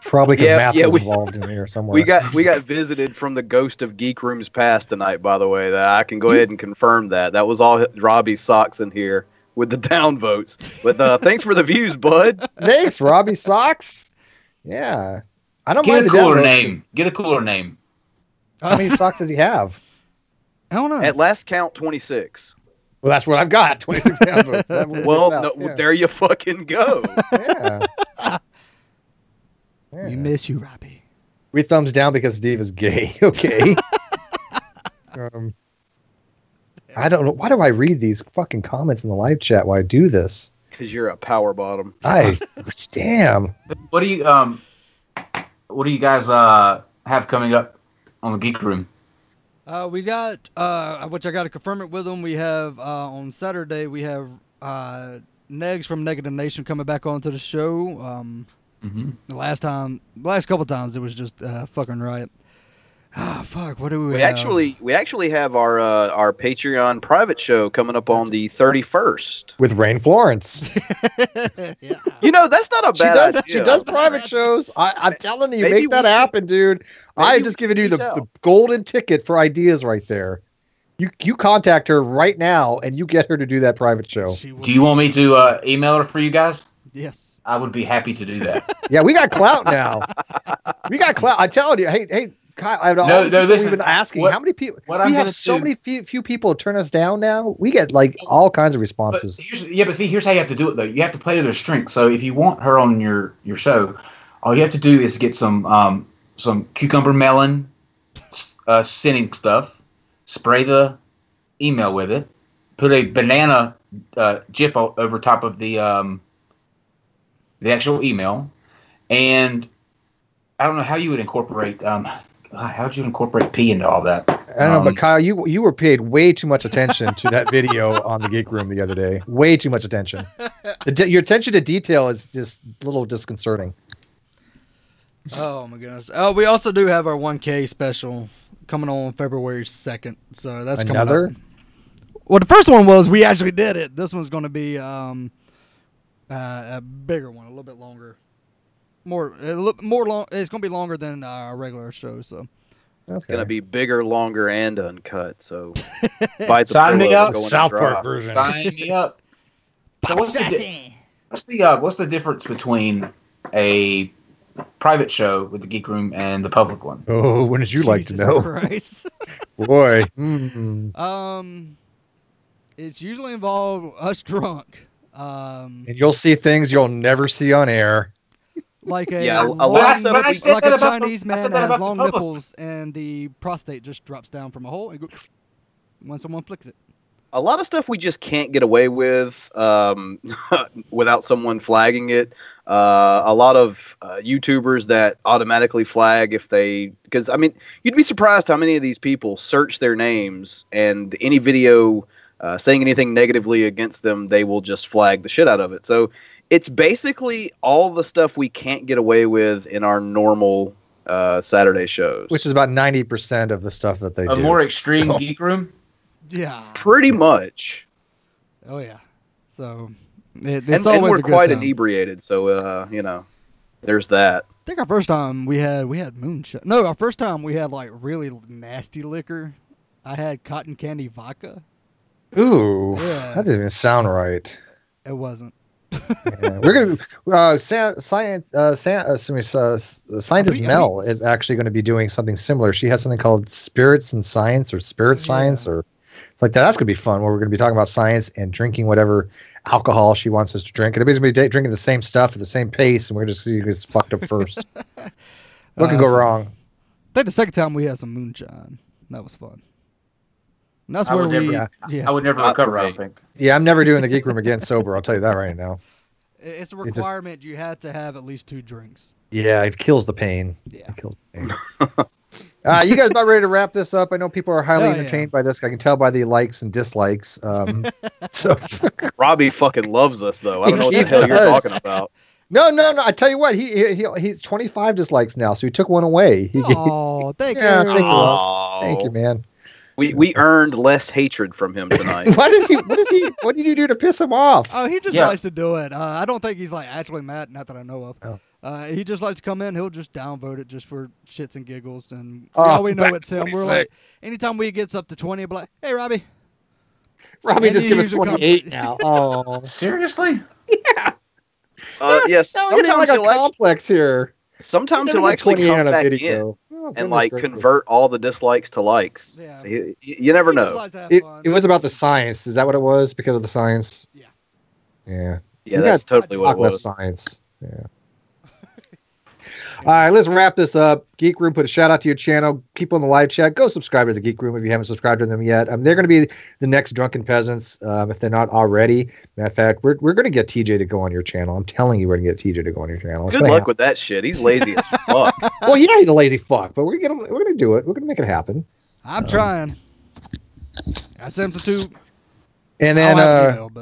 Probably because math was involved in here somewhere. We got visited from the ghost of Geek Room's past tonight, by the way. That I can go ahead and confirm that. That was all Robbie's socks in here with the downvotes. But thanks for the views, bud. Thanks, Robbie Socks. Yeah. I don't mind the cooler name. Get a cooler name. How many socks does he have? I don't know. At last count, 26. Well, that's what I've got. 26 downvotes. Well, there you fucking go. Yeah. We miss you, Robbie. We thumbs down because Steve is gay. Okay. I don't know. Why do I read these fucking comments in the live chat while I do this? Because you're a power bottom. Damn. What do you guys have coming up on the Geek Room? We got, which I got to confirm it with them. We have on Saturday. We have Negs from Negative Nation coming back onto the show. The last couple times it was just fucking riot. Fuck. What do we have? We actually have our Patreon private show coming up on the 31st with Rain Florence. Yeah. That's not a bad idea. She does private shows. I'm telling you, make that happen, dude. I've just given you the golden ticket for ideas right there. You contact her right now, and you get her to do that private show. Do you want me to email her for you guys? Yes. I would be happy to do that. Yeah, we got clout now. We got clout. I'm telling you. Hey, Kyle, listen, we've been asking how many people. We have so many few people turn us down now. We get like all kinds of responses. But see, here's how you have to do it though. You have to play to their strengths. So if you want her on your show, all you have to do is get some cucumber melon scenting stuff, spray the email with it, put a banana GIF over top of the actual email, and I don't know how you would incorporate. How'd you incorporate P into all that? I don't know, but Kyle, you were paid way too much attention to that video on the Geek Room the other day. Way too much attention. Your attention to detail is just a little disconcerting. Oh my goodness! Oh, we also do have our 1K special coming on February 2nd, so that's another. Coming up. Well, the first one was we actually did it. This one's going to be a bigger one, a little bit longer, more long. It's going to be longer than our regular show, so it's going to be bigger, longer, and uncut. So sign me up. South Park version. Sign me up. So what's the difference between a private show with the Geek Room and the public one? Oh, wouldn't you like to know? Christ. Boy. It's usually involved us drunk. And you'll see things you'll never see on air. Like a Chinese man that has long nipples and the prostate just drops down from a hole and goes when someone flicks it. A lot of stuff we just can't get away with without someone flagging it. A lot of YouTubers that automatically flag if they... Because, I mean, you'd be surprised how many of these people search their names, and any video saying anything negatively against them, they will just flag the shit out of it. So it's basically all the stuff we can't get away with in our normal Saturday shows. Which is about 90% of the stuff that they do. A more extreme Geek Room? Yeah. Pretty much. Oh, yeah. So... And we're quite inebriated, so there's that. I think our first time we had moonshine. No, our first time we had like really nasty liquor. I had cotton candy vodka. Ooh, yeah. That didn't even sound right. It wasn't. Yeah. We're gonna scientist Mel is actually going to be doing something similar. She has something called Spirits and Science or Spirit Science or it's like that. That's gonna be fun. Where we're gonna be talking about science and drinking whatever alcohol she wants us to drink. And everybody's gonna be drinking the same stuff at the same pace, and we're just gonna get fucked up first. What could go wrong? I think the second time we had some moonshine. That was fun. And that's where I would never recover, I don't think. Yeah, I'm never doing the Geek Room again sober. I'll tell you that right now. It's a requirement. You had to have at least 2 drinks. Yeah, it kills the pain. Yeah. It kills the pain. You guys about ready to wrap this up? I know people are highly entertained by this. I can tell by the likes and dislikes. So Robbie fucking loves us, though. I don't know what the hell you're talking about. No. I tell you what, he's 25 dislikes now, so he took one away. Thank you. Thank you, man. We earned less hatred from him tonight. What did you do to piss him off? Oh, he just likes to do it. I don't think he's like actually mad, not that I know of. Oh. He just likes to come in. He'll just downvote it just for shits and giggles, and we know it's him. We're like, anytime we gets up to 20, we'll be like, "Hey, Robbie." Robbie just give us 28 now. Oh, seriously? Yeah. Yes. No, sometimes like a complex here. Sometimes he'll actually come back in and like convert all the dislikes to likes. Yeah. So you never know. It was about the science. Is that what it was? Because of the science? Yeah. Yeah. Yeah, that's totally what it was. Science. Yeah. All right, let's wrap this up. Geek Room, put a shout out to your channel. People in the live chat, go subscribe to the Geek Room if you haven't subscribed to them yet. They're going to be the next Drunken Peasants if they're not already. Matter of fact, we're going to get TJ to go on your channel. I'm telling you, we're going to get TJ to go on your channel. Good luck with that shit. He's lazy as fuck. Well, yeah, he's a lazy fuck, but we're going to do it. We're going to make it happen. I'm trying. I sent him to. And then,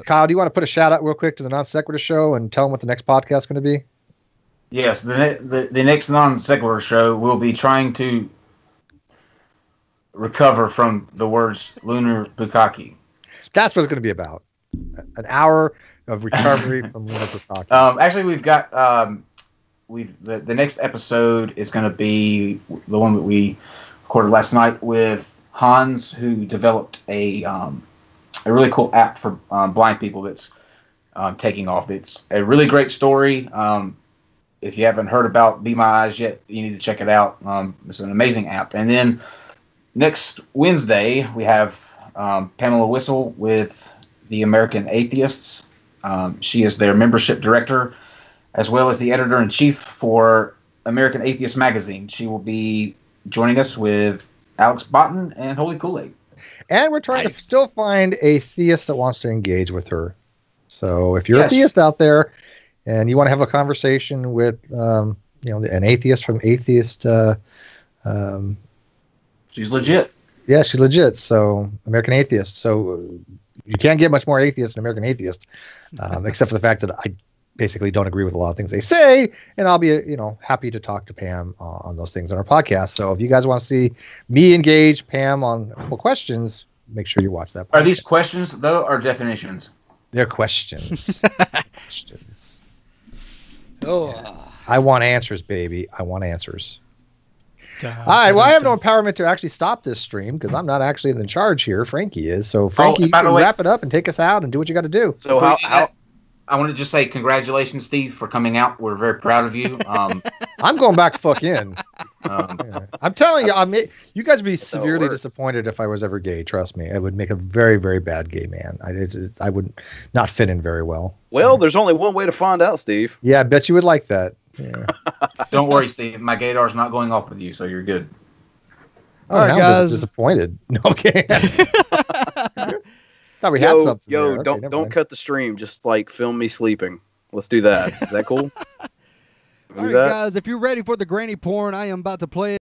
Kyle, do you want to put a shout out real quick to the Non Sequitur show and tell them what the next podcast is going to be? Yes, the next Non Sequitur show will be trying to recover from the words lunar bukkake. That's what it's going to be about. An hour of recovery from lunar bukkake. Actually, we've got the next episode is going to be the one that we recorded last night with Hans, who developed a really cool app for blind people that's taking off. It's a really great story. If you haven't heard about Be My Eyes yet, you need to check it out. It's an amazing app. And then next Wednesday, we have Pamela Whistle with the American Atheists. She is their membership director, as well as the editor-in-chief for American Atheist Magazine. She will be joining us with Alex Botten and Holy Kool-Aid. And we're trying to still find a theist that wants to engage with her. So if you're a theist out there and you want to have a conversation with, an atheist from Atheist, she's legit. Yeah, she's legit. So American Atheist. So you can't get much more atheist than American Atheist, except for the fact that I basically don't agree with a lot of things they say, and I'll be, happy to talk to Pam on those things on our podcast. So if you guys want to see me engage Pam on questions, make sure you watch that podcast. Are these questions, though, or definitions? They're questions. Questions. Oh. I want answers, baby. I want answers. All right. Well, I have no empowerment to actually stop this stream because I'm not actually in charge here. Frankie is. So, Frankie, you can wrap it up and take us out and do what you got to do. So, I want to just say congratulations, Steve, for coming out. We're very proud of you. I'm going back to fuck in. I'm telling you, you guys would be severely disappointed if I was ever gay. Trust me. I would make a very, very bad gay man. I would not fit in very well. Well, there's only one way to find out, Steve. Yeah, I bet you would like that. Yeah. Don't worry, Steve. My gaydar's not going off with you, so you're good. All right, guys. Disappointed. Okay. Thought we had something. Okay, don't cut the stream. Just film me sleeping. Let's do that. Is that cool? All right, guys. If you're ready for the granny porn, I am about to play it.